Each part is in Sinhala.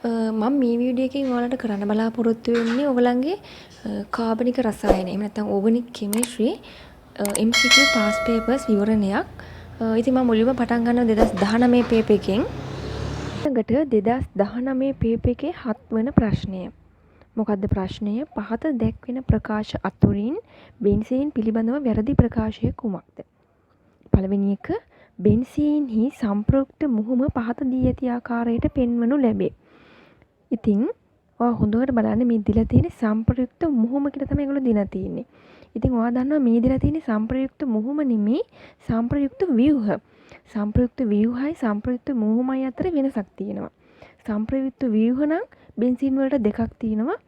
මම මේ වීඩියෝ එකෙන් ඔයාලට කරන්න බලාපොරොත්තු වෙන්නේ ඔයගලන්ගේ කාබනික රසායන එහෙම නැත්නම් organic chemistry MCQ pass papers විවරණයක්. ඉතින් මම මුලින්ම පටන් ගන්නවා 2019 පේපර් එකෙන්. ඊළඟට 2019 පේපර් එකේ 7 වෙනි ප්‍රශ්නය. මොකද්ද ප්‍රශ්නය? පහත දැක්වෙන ප්‍රකාශ අතුරින් බෙන්සීන් පිළිබඳව වැරදි ප්‍රකාශය කුමක්ද? පළවෙනි එක බෙන්සීන්හි සම්ප්‍රයුක්ත මුහුම පහත දී ඇති ආකාරයට පෙන්වනු ලැබේ. ඉතින් ඔයා හොඳට බලන්න මේ දීලා තියෙන සම්ප්‍රයුක්ත මුහුම කියලා තමයි ඒගොල්ලෝ දීලා තියෙන්නේ. ඉතින් ඔයා දන්නවා මේ දීලා තියෙන සම්ප්‍රයුක්ත මුහුම නෙමෙයි සම්ප්‍රයුක්ත ව්‍යුහ. සම්ප්‍රයුක්ත ව්‍යුහයි සම්ප්‍රයුක්ත මුහුමයි අතර වෙනසක් තියෙනවා. සම්ප්‍රයුක්ත ව්‍යුහ නම් බෙන්සීන් වලට දෙකක් තියෙනවා.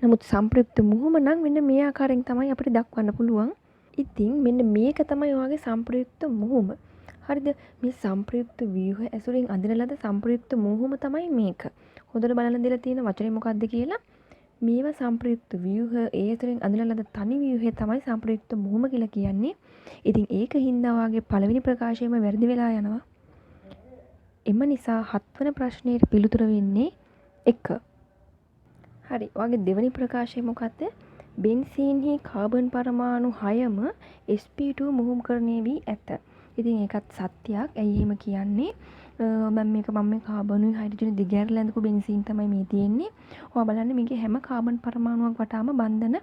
නමුත් සම්ප්‍රයුක්ත මුහුම නම් මෙන්න මේ ආකාරයෙන් තමයි අපිට දක්වන්න පුළුවන්. ඉතින් මෙන්න මේක තමයි ඔයාගේ සම්ප්‍රයුක්ත මුහුම. හරිද? මේ සම්ප්‍රයුක්ත ව්‍යුහ ඇසුරින් අඳින ලද සම්ප්‍රයුක්ත මුහුම තමයි මේක. හොඳට බලන්න දෙලා තියෙන වචනේ මොකක්ද කියලා. මේවා සම්ප්‍රයුක්ත ව්‍යුහ ඒ ඇසුරින් අඳින ලද තනි ව්‍යුහය තමයි සම්ප්‍රයුක්ත මුහුම කියලා කියන්නේ. ඉතින් ඒක හින්දා ඔයාගේ පළවෙනි ප්‍රකාශයම වැරදි වෙලා යනවා. එම නිසා 7 වෙනි ප්‍රශ්නයේ පිළිතුර වෙන්නේ 1. හරි. ඔයාගේ දෙවෙනි ප්‍රකාශය මොකක්ද? බෙන්සීන්හි කාබන් පරමාණු 6ම sp2 මුහුම්කරණය වී ඇත. ඉතින් ඒකත් සත්‍යයක්. ඇයි එහෙම කියන්නේ? මම මේ කාබනුයි හයිඩ්‍රජන් දිගහැරලා ඇඳපු බෙන්සීන් තමයි මේ තියෙන්නේ. ඔයා බලන්න මේකේ හැම කාබන් පරමාණුවක් වටාම බන්ධන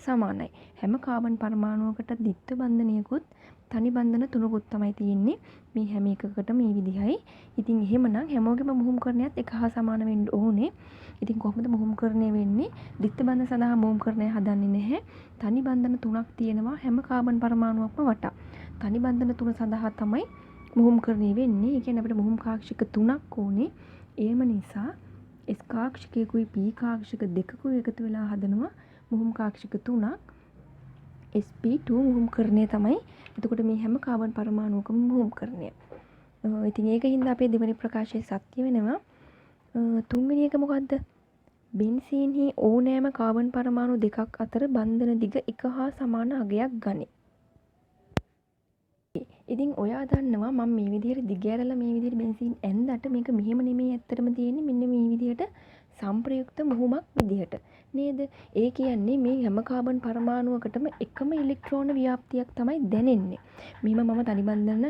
සමානයි. හැම කාබන් පරමාණුවකට ද්විත්ව බන්ධනයකුත් තනි බන්ධන තුනකුත් තමයි තියෙන්නේ. මේ හැම එකකටම මේ විදිහයි. ඉතින් එහෙමනම් හැමෝගෙම මුහුම්කරණයත් එක හා සමාන වෙන්න ඕනේ. ඉතින් කොහොමද මුහුම්කරණය වෙන්නේ? ද්විත්ව බන්ධන සඳහා මුහුම්කරණය හදන්නේ නැහැ. තනි බන්ධන තුනක් තියෙනවා හැම කාබන් පරමාණුවක්ම වටා. තනි බන්ධන තුන සඳහා තමයි මුහුම්කරණය වෙන්නේ. ඒ කියන්නේ අපිට මුහුම් කාක්ෂික 3ක් ඕනේ. ඒම නිසා S කාක්ෂිකයකුයි P කාක්ෂික දෙකකුයි එකතු වෙලා හදනවා මුහුම් කාක්ෂික 3ක්. sp2 මුහුම්කරණය තමයි. එතකොට මේ හැම කාබන් පරමාණුවකම මුහුම්කරණය. ඉතින් ඒකින්ද අපේ දෙවෙනි ප්‍රකාශය සත්‍ය වෙනවා. තුන්වෙනි එක මොකද්ද? බෙන්සීන්හි ඕනෑම කාබන් පරමාණු දෙකක් අතර බන්ධන දිග 1 හා සමාන අගයක් ගනී. ඉතින් ඔයා දන්නවා මම මේ විදිහට දිගෑරලා මේ විදිහට බෙන්සීන් ඇන්දට මේක මෙහෙම නෙමෙයි ඇත්තටම තියෙන්නේ මෙන්න මේ විදිහට සම්ප්‍රයුක්ත මුහුමක් විදිහට නේද? ඒ කියන්නේ මේ හැම කාබන් පරමාණුවකටම එකම ඉලෙක්ට්‍රෝන ව්‍යාප්තියක් තමයි දැනෙන්නේ. මෙහෙම මම තනි බන්ධන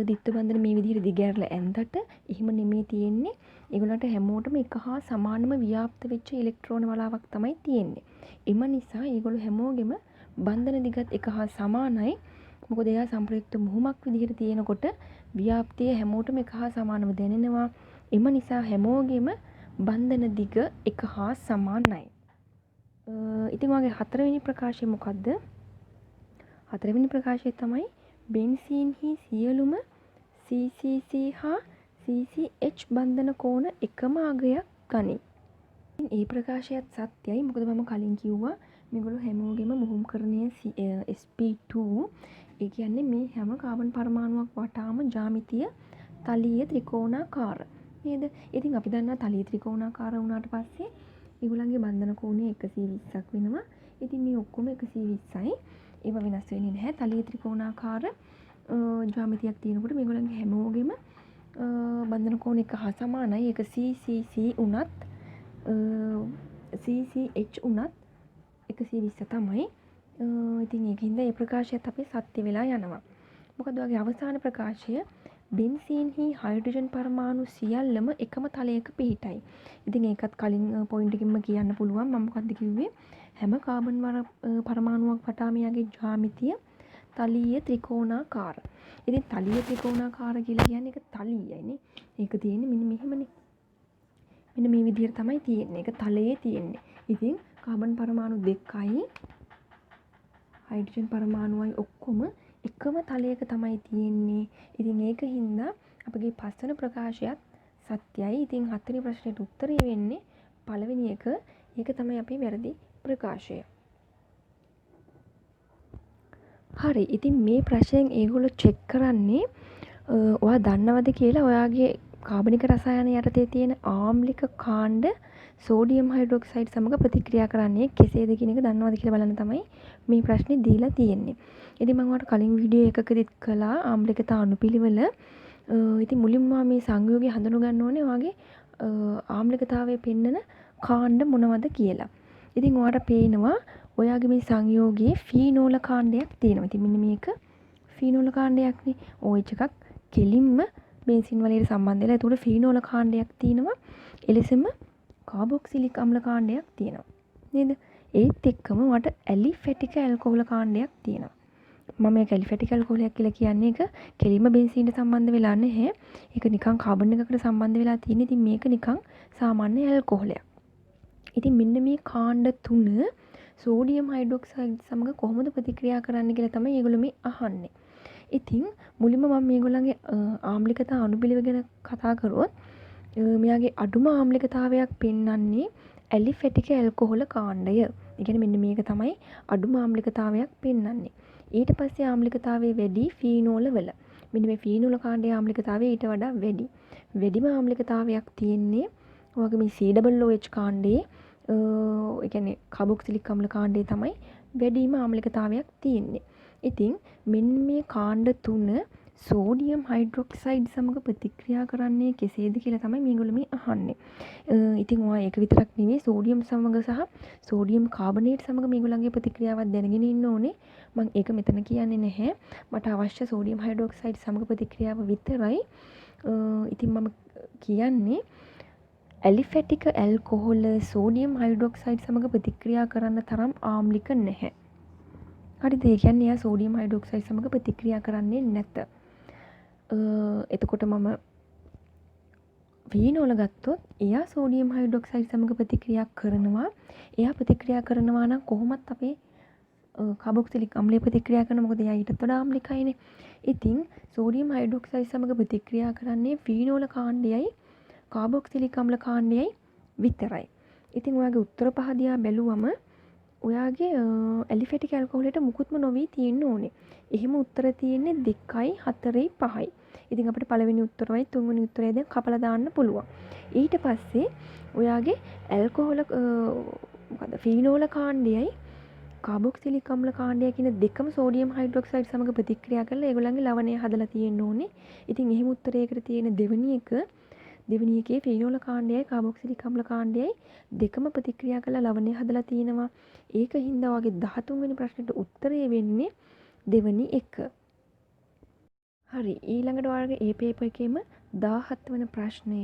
ද්විත්ව බන්ධන මේ විදිහට දිගෑරලා ඇන්දට එහෙම නෙමෙයි තියෙන්නේ. ඒගොල්ලන්ට හැමෝටම එක හා සමානම ව්‍යාප්ත වෙච්ච ඉලෙක්ට්‍රෝන වලාවක් තමයි තියෙන්නේ. එම නිසා ඒගොල්ලෝ හැමෝගෙම බන්ධන දිගත් එක හා සමානයි. මොකද එයා සම්ප්‍රයුක්ත මුහුමක් විදිහට තියෙනකොට ව්‍යාප්තිය හැමෝටම එක හා සමානව දැනෙනවා. එම නිසා හැමෝගෙම බන්ධන දිග එක හා සමානයි. ඉතින් ඔයාගේ හතරවෙනි ප්‍රකාශය මොකද්ද? හතරවෙනි ප්‍රකාශය තමයි බෙන්සීන්හි සියලුම CCC හා CCH බන්ධන කෝණ එකම අගයක් ගනී. ඒ ප්‍රකාශයත් සත්‍යයි. මොකද මම කලින් කිව්වා මේගොල්ලෝ හැමෝගෙම මුහුම්කරණය sp2 ඒ කියන්නේ මේ හැම කාබන් පරමාණුවක් වටාම ජ්‍යාමිතිය තලීය ත්‍රිකෝණාකාර නේද? ඉතින් අපි දන්නවා තලීය ත්‍රිකෝණාකාර වුණාට පස්සේ ඒගොල්ලන්ගේ බන්ධන කෝණය 120ක් වෙනවා. ඉතින් මේ ඔක්කොම 120යි. ඒව වෙනස් වෙන්නේ නැහැ. තලීය ත්‍රිකෝණාකාර ජ්‍යාමිතියක් තියෙනකොට මේගොල්ලන්ගේ හැමෝගෙම බන්ධන කෝණ එක හා සමානයි. ඒක CCC උනත් CCH උනත් 120 තමයි. ඉතින් ඒකින්ද මේ ප්‍රකාශයත් අපේ සත්‍ය වෙලා යනවා. මොකද ඔයගේ අවසාන ප්‍රකාශය බෙන්සීන්හි හයිඩ්‍රජන් පරමාණු සියල්ලම එකම තලයක පිහිටයි. ඉතින් ඒකත් කලින් පොයින්ට් එකකින්ම කියන්න පුළුවන්. මම මොකද්ද කිව්වේ? හැම කාබන් පරමාණුවක් වටා මෙයාගේ ජ්‍යාමිතිය තලීය ත්‍රිකෝණාකාර. ඉතින් තලීය ත්‍රිකෝණාකාර කියලා කියන්නේ ඒක තලීයයිනේ. ඒක තියෙන්නේ මෙන්න මෙහෙමනේ. මෙන්න මේ විදිහට තමයි තියෙන්නේ. ඒක තලයේ තියෙන්නේ. ඉතින් කාබන් පරමාණු දෙකයි හයිඩ්‍රජන් පරමාණුවයි ඔක්කොම එකම තලයක තමයි තියෙන්නේ. ඉතින් ඒක හින්දා අපගේ පස්වන ප්‍රකාශයත් සත්‍යයි. ඉතින් හතරවෙනි ප්‍රශ්නෙට උත්තරය වෙන්නේ පළවෙනි එක. ඒක තමයි අපේ වැරදි ප්‍රකාශය. හරි. ඉතින් මේ ප්‍රශ්නයෙන් ඒගොල්ලෝ චෙක් කරන්නේ ඔයා දන්නවද කියලා ඔයාගේ කාබනික රසායන යටතේ තියෙන ආම්ලික කාණ්ඩ සෝඩියම් හයිඩ්‍රොක්සයිඩ් සමග ප්‍රතික්‍රියා කරන්නේ කෙසේද කියන එක දන්නවද කියලා බලන්න තමයි මේ ප්‍රශ්නේ දීලා තියෙන්නේ. ඉතින් මම ඔයාලට කලින් වීඩියෝ එකකදීත් කළා ආම්ලිකතා අණුපිළිවෙල. ඉතින් මුලින්ම මේ සංයෝගය හඳුනා ගන්න ඕනේ ඔයාගේ ආම්ලිකතාවය පෙන්නන කාණ්ඩ මොනවද කියලා. ඉතින් ඔයාලට පේනවා ඔයාගේ මේ සංයෝගයේ ෆීනෝල කාණ්ඩයක් තියෙනවා. ඉතින් මෙන්න මේක ෆීනෝල කාණ්ඩයක්නේ. OH එකක් කෙලින්ම බෙන්සීන් වලට සම්බන්ධ වෙලා. ඒකට ෆීනෝල කාණ්ඩයක් තියෙනවා. එලෙසම කාබොක්සිලික් අම්ල කාණ්ඩයක් තියෙනවා. නේද? ඒත් එක්කම මට ඇලිෆැටික ඇල්කොහොල කාණ්ඩයක් තියෙනවා. මම මේක ඇලිෆැටික් ඇල්කොහොලයක් කියලා කියන්නේ ඒක කෙලින්ම බෙන්සීන්ට සම්බන්ධ වෙලා නැහැ. ඒක නිකන් කාබන් එකකට සම්බන්ධ වෙලා තියෙන. ඉතින් මේක නිකන් සාමාන්‍ය ඇල්කොහොලයක්. ඉතින් මෙන්න මේ කාණ්ඩ තුන සෝඩියම් හයිඩ්‍රොක්සයිඩ් සමග කොහොමද ප්‍රතික්‍රියා කරන්න කියලා තමයි ඒගොල්ලෝ මේ අහන්නේ. ඉතින් මුලින්ම මම මේගොල්ලන්ගේ ආම්ලිකතා අණු පිළිවෙල ගැන කතා කරොත් මෙයාගේ අඩුම ආම්ලිකතාවයක් පෙන්වන්නේ ඇලිෆැටික ඇල්කොහොල කාණ්ඩය. ඒ කියන්නේ මෙන්න මේක තමයි අඩුම ආම්ලිකතාවයක් පෙන්වන්නේ. ඊට පස්සේ ආම්ලිකතාවයේ වැඩි ෆීනෝල වල. මෙන්න මේ ෆීනෝල කාණ්ඩයේ ආම්ලිකතාවය ඊට වඩා වැඩි. වැඩිම ආම්ලිකතාවයක් තියෙන්නේ ඔයගේ මේ COOH කාණ්ඩයේ ඒ කියන්නේ කාබොක්සිලික් අම්ල කාණ්ඩයේ තමයි වැඩිම ආම්ලිකතාවයක් තියෙන්නේ. ඉතින් මෙන්න මේ කාණ්ඩ තුන සෝඩියම් හයිඩ්‍රොක්සයිඩ් සමග ප්‍රතික්‍රියා කරන්නේ කෙසේද කියලා තමයි මේගොල්ලෝ මේ අහන්නේ. ඉතින් ඔයා ඒක විතරක් නෙමෙයි සෝඩියම් සමග සහ සෝඩියම් කාබනේට් සමග මේගොල්ලන්ගේ ප්‍රතික්‍රියාවක් දැනගෙන ඉන්න ඕනේ. මම ඒක මෙතන කියන්නේ නැහැ. මට අවශ්‍ය සෝඩියම් හයිඩ්‍රොක්සයිඩ් සමග ප්‍රතික්‍රියාව විතරයි. ඉතින් මම කියන්නේ ඇලිෆැටික ඇල්කොහොල සෝඩියම් හයිඩ්‍රොක්සයිඩ් සමග ප්‍රතික්‍රියා කරන්න තරම් ආම්ලික නැහැ. හරිද? ඒ කියන්නේ එයා සෝඩියම් හයිඩ්‍රොක්සයිඩ් සමග ප්‍රතික්‍රියා කරන්නේ නැත. එතකොට මම ෆීනෝල ගත්තොත් එයා සෝඩියම් හයිඩ්‍රොක්සයිඩ් සමග ප්‍රතික්‍රියා කරනවා. එයා ප්‍රතික්‍රියා කරනවා නම් කොහොමත් අපේ කාබොක්සිලික් අම්ලයේ ප්‍රතික්‍රියා කරන මොකද එයා ඊටත් වඩා ආම්ලිකයිනේ. ඉතින් සෝඩියම් හයිඩ්‍රොක්සයිඩ් සමග ප්‍රතික්‍රියා කරන්නේ ෆීනෝල කාණ්ඩයයි කාබොක්සිලික් අම්ල කාණ්ඩයයි විතරයි. ඉතින් ඔයාගේ උත්තර පහ දිහා බැලුවම ඔයාගේ ඇලිෆැටික් ඇල්කොහොලට මුකුත්ම නොවී තියෙන්න ඕනේ. එහෙම උත්තර තියෙන්නේ 2යි 4යි 5යි. ඉතින් අපිට පළවෙනි උත්තරයයි තුන්වෙනි උත්තරයයි දැන් කපලා දාන්න පුළුවන්. ඊට පස්සේ ඔයාගේ ඇල්කොහොල මොකද ෆීනෝල කාණ්ඩයයි කාබොක්සිලික් අම්ල කාණ්ඩය කියන දෙකම සෝඩියම් හයිඩ්‍රොක්සයිඩ් සමග ප්‍රතික්‍රියා කරලා ඒගොල්ලන්ගේ ලවණය හදලා තියෙන්න ඕනේ. ඉතින් එහෙම උත්තරයකට තියෙන දෙවෙනි එකේ ෆීනෝල කාණ්ඩයයි කාබොක්සිලික් අම්ල කාණ්ඩයයි දෙකම ප්‍රතික්‍රියා කරලා ලවණය හදලා තියෙනවා. ඒක හින්දා වගේ 13 වෙනි ප්‍රශ්නෙට උත්තරය වෙන්නේ දෙවෙනි එක. හරි, ඊළඟට ඔයාලගේ ඒ පේපර් එකේම 17 වෙනි ප්‍රශ්නය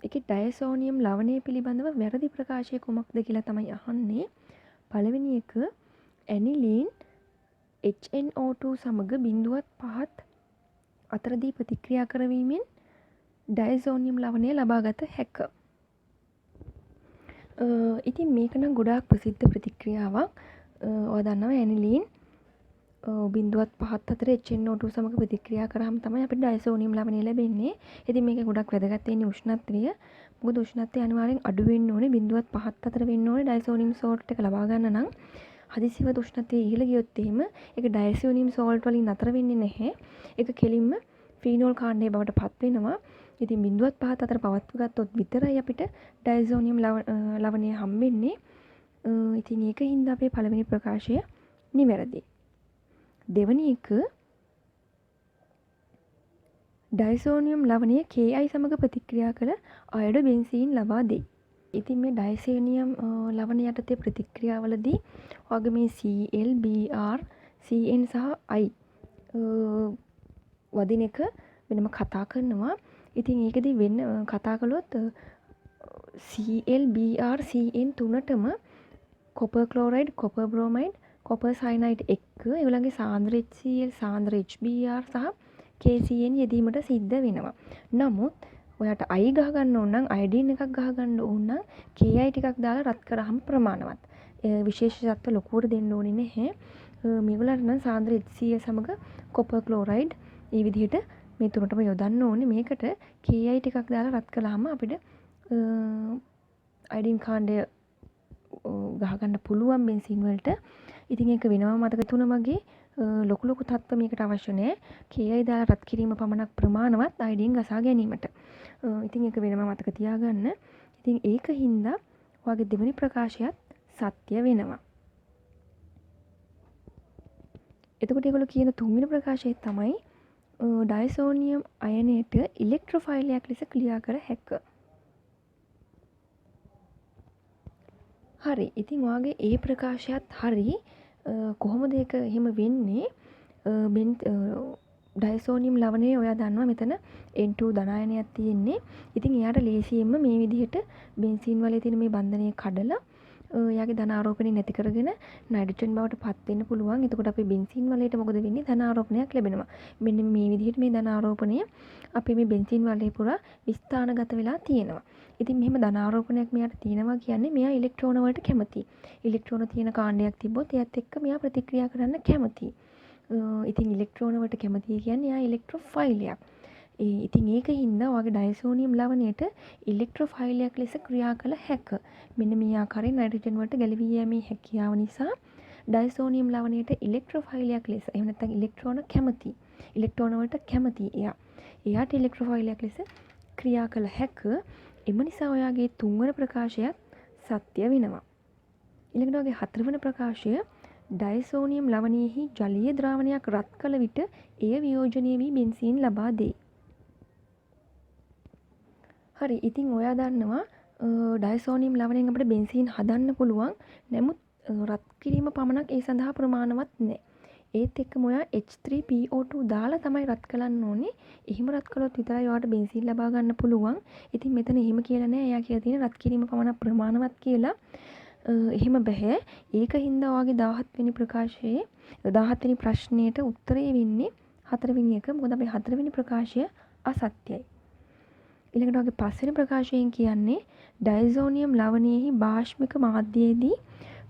ඒකේ ඩයසෝනියම් ලවණය පිළිබඳව වැරදි ප්‍රකාශය කුමක්ද කියලා තමයි අහන්නේ. පළවෙනි එක ඇනිලීන් HNO2 සමග 0.5 අතරදී ප්‍රතික්‍රියා කරවීමෙන් ඩයසෝනියම් ලවණය ලබාගත හැක. ඉතින් මේක නම් ගොඩාක් ප්‍රසිද්ධ ප්‍රතික්‍රියාවක්. ඔයා දන්නවා ඇනිලීන් 0.5 අතර HNO2 සමග ප්‍රතික්‍රියා කරාම තමයි අපිට ඩයසෝනියම් ලවණය ලැබෙන්නේ. ඉතින් මේක ගොඩක් වැදගත් වෙන්නේ උෂ්ණත්වය. මොකද උෂ්ණත්වය අනිවාර්යෙන් අඩු වෙන්න ඕනේ 0.5 අතර වෙන්න ඕනේ ඩයසෝනියම් සෝල්ට් එක ලබා ගන්න නම්. හදිසියව උෂ්ණත්වය ඉහළ ගියොත් එහෙම ඒක ඩයසෝනියම් සෝල්ට් වලින් නතර වෙන්නේ නැහැ. ඒක කෙලින්ම ෆීනෝල් කාණ්ඩයේ බවට පත් වෙනවා. ඉතින් 0.5 අතර පවත්ව ගත්තොත් විතරයි අපිට ඩයසෝනියම් ලවණය හම්බෙන්නේ. ඉතින් ඒක හින්දා අපේ පළවෙනි ප්‍රකාශය නිවැරදි. දෙවෙනි එක ඩයසෝනියම් ලවණය Ki සමග ප්‍රතික්‍රියා කළ අයඩෝ බෙන්සීන් ලබා දෙයි. ඉතින් මේ ඩයසෝනියම් ලවණය යටතේ ප්‍රතික්‍රියාවලදී ඔයගේ මේ Cl, Br, Cn සහ I වදින එක වෙනම කතා කරනවා. ඉතින් ඒකදී වෙන කතා කළොත් Cl, Br, Cn තුනටම copper chloride, copper bromide, copper cyanide එක්ක ඒගොල්ලන්ගේ සාන්ද්‍ර HCl, සාන්ද්‍ර HBr සහ KCN යෙදීමට සිද්ධ වෙනවා. නමුත් ඔයාට I ගහ ගන්න ඕන නම් අයඩින් එකක් ගහ ගන්න ඕන නම් Ki ටිකක් දාලා රත් කරාම ප්‍රමාණවත්. විශේෂත්ව ලොකුවට දෙන්න ඕනේ නැහැ. මේගොල්ලන්ට නම් සාන්ද්‍ර HCl සමග කොපර් ක්ලෝරයිඩ් මේ විදිහට මේ තුනටම යොදන්න ඕනේ. මේකට Ki ටිකක් දාලා රත් කළාම අපිට අයඩින් කාණ්ඩය ගහ ගන්න පුළුවන් බෙන්සීන් වලට. ඉතින් ඒක වෙනම මතක තුන මගේ ලොකු ලොකු තත්ත්ව මේකට අවශ්‍ය නැහැ. Ki දාලා රත් කිරීම පමණක් ප්‍රමාණවත් අයඩින් ගසා ගැනීමට. ඉතින් ඒක වෙනම මතක තියාගන්න. ඉතින් ඒක හින්දා ඔයාගේ දෙවෙනි ප්‍රකාශයත් සත්‍ය වෙනවා. එතකොට ඒගොල්ලෝ කියන තුන්වෙනි ප්‍රකාශය තමයි ඩයසෝනියම් අයනයට ඉලෙක්ට්‍රොෆයිලයක් ලෙස ක්‍රියා කර හැක. හරි. ඉතින් ඔයාගේ ඒ ප්‍රකාශයත් හරි. කොහොමද ඒක එහෙම වෙන්නේ? ඩයසෝනියම් ලවණයේ ඔයා දන්නවා මෙතන N2 ධනායනයක් තියෙන්නේ. ඉතින් එයාට ලේසියෙන්ම මේ විදිහට බෙන්සීන් වලේ තියෙන මේ බන්ධනය කඩලා එයාගේ ධනාරෝපණය නැති කරගෙන නයිට්‍රජන් බවට පත් වෙන්න පුළුවන්. එතකොට අපි බෙන්සීන් වලේට මොකද වෙන්නේ? ධනාරෝපණයක් ලැබෙනවා. මෙන්න මේ විදිහට මේ ධනාරෝපණය අපි මේ බෙන්සීන් වලේ පුරා විස්ථානගත වෙලා තියෙනවා. ඉතින් මෙහෙම ධනාරෝපණයක් මෙයාට තියෙනවා කියන්නේ මෙයා ඉලෙක්ට්‍රෝන වලට කැමතියි. ඉලෙක්ට්‍රෝන තියෙන කාණ්ඩයක් තිබ්බොත් එයත් එක්ක මෙයා ප්‍රතික්‍රියා කරන්න කැමතියි. ඉතින් ඉලෙක්ට්‍රෝන වලට කැමතියි කියන්නේ එයා ඉලෙක්ට්‍රොෆයිලයක්. ඉතින් ඒකින්ද ඔයාගේ ඩයසෝනියම් ලවණයට ඉලෙක්ට්‍රොෆයිලයක් ලෙස ක්‍රියා කළ හැක. මෙන්න මේ ආකාරයෙන් නයිට්‍රජන් වලට ගැලවී යෑමේ හැකියාව නිසා ඩයසෝනියම් ලවණයට ඉලෙක්ට්‍රොෆයිලයක් ලෙස එහෙම නැත්නම් ඉලෙක්ට්‍රෝන කැමති. ඉලෙක්ට්‍රෝන වලට කැමති එයා. එයාට ඉලෙක්ට්‍රොෆයිලයක් ලෙස ක්‍රියා කළ හැක. එම නිසා ඔයාගේ තුන්වන ප්‍රකාශයත් සත්‍ය වෙනවා. ඊළඟට ඔයාගේ හතරවන ප්‍රකාශය ඩයසෝනියම් ලවණයෙහි ජලීය ද්‍රාවණයක් රත් කළ විට එය වියෝජනය වී බෙන්සීන් ලබා දෙයි. හරි. ඉතින් ඔයා දන්නවා ඩයසෝනියම් ලවණයෙන් අපිට බෙන්සීන් හදන්න පුළුවන්. නමුත් රත් කිරීම පමණක් ඒ සඳහා ප්‍රමාණවත් නැහැ. ඒත් එක්කම ඔයා H3PO2 දාලා තමයි රත් කරන්න ඕනේ. එහෙම රත් කළොත් විතරයි ඔයාට බෙන්සීන් ලබා ගන්න පුළුවන්. ඉතින් මෙතන එහෙම කියලා නැහැ. එයා කියලා තියෙන රත් කිරීම පමණක් ප්‍රමාණවත් කියලා. එහෙම බෑ. ඒක හින්දා ඔයාගේ 17 වෙනි ප්‍රකාශයේ 17 වෙනි ප්‍රශ්නයට උත්තරේ වෙන්නේ 4 වෙනි එක. මොකද අපේ 4 වෙනි ප්‍රකාශය අසත්‍යයි. ඊළඟට ඔයාගේ 5 වෙනි ප්‍රකාශයෙන් කියන්නේ ඩයසෝනියම් ලවණයෙහි භාෂ්මික මාධ්‍යයේදී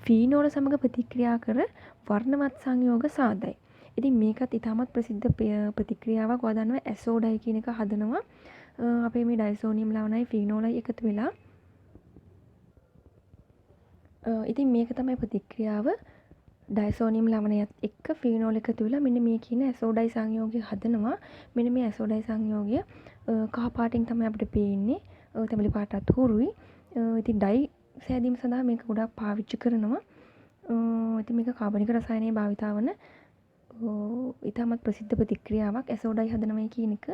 ෆීනෝල සමග ප්‍රතික්‍රියා කර වර්ණවත් සංයෝග සාදයි. ඉතින් මේකත් ඉතාමත් ප්‍රසිද්ධ ප්‍රතික්‍රියාවක්. ඔයා දන්නවා ඇසෝඩයි කියන එක හදනවා. අපේ මේ ඩයසෝනියම් ලවණයි ෆීනෝලයි එකතු වෙලා. ඉතින් මේක තමයි ප්‍රතික්‍රියාව. ඩයසෝනියම් ලවණයත් එක්ක ෆීනෝල් එකතු වෙලා මෙන්න මේ කියන ඇසෝඩයි සංයෝගය හදනවා. මෙන්න මේ ඇසෝඩයි සංයෝගය කහ පාටින් තමයි අපිට පේන්නේ. තැඹිලි පාටත් හුරුයි. ඉතින් ඩයි සෑදීම සඳහා මේක ගොඩක් පාවිච්චි කරනවා. ඉතින් මේක කාබනික රසායනයේ භාවිතා වන ඉතාමත් ප්‍රසිද්ධ ප්‍රතික්‍රියාවක් ඇසෝඩයි හදනවා කියන එක.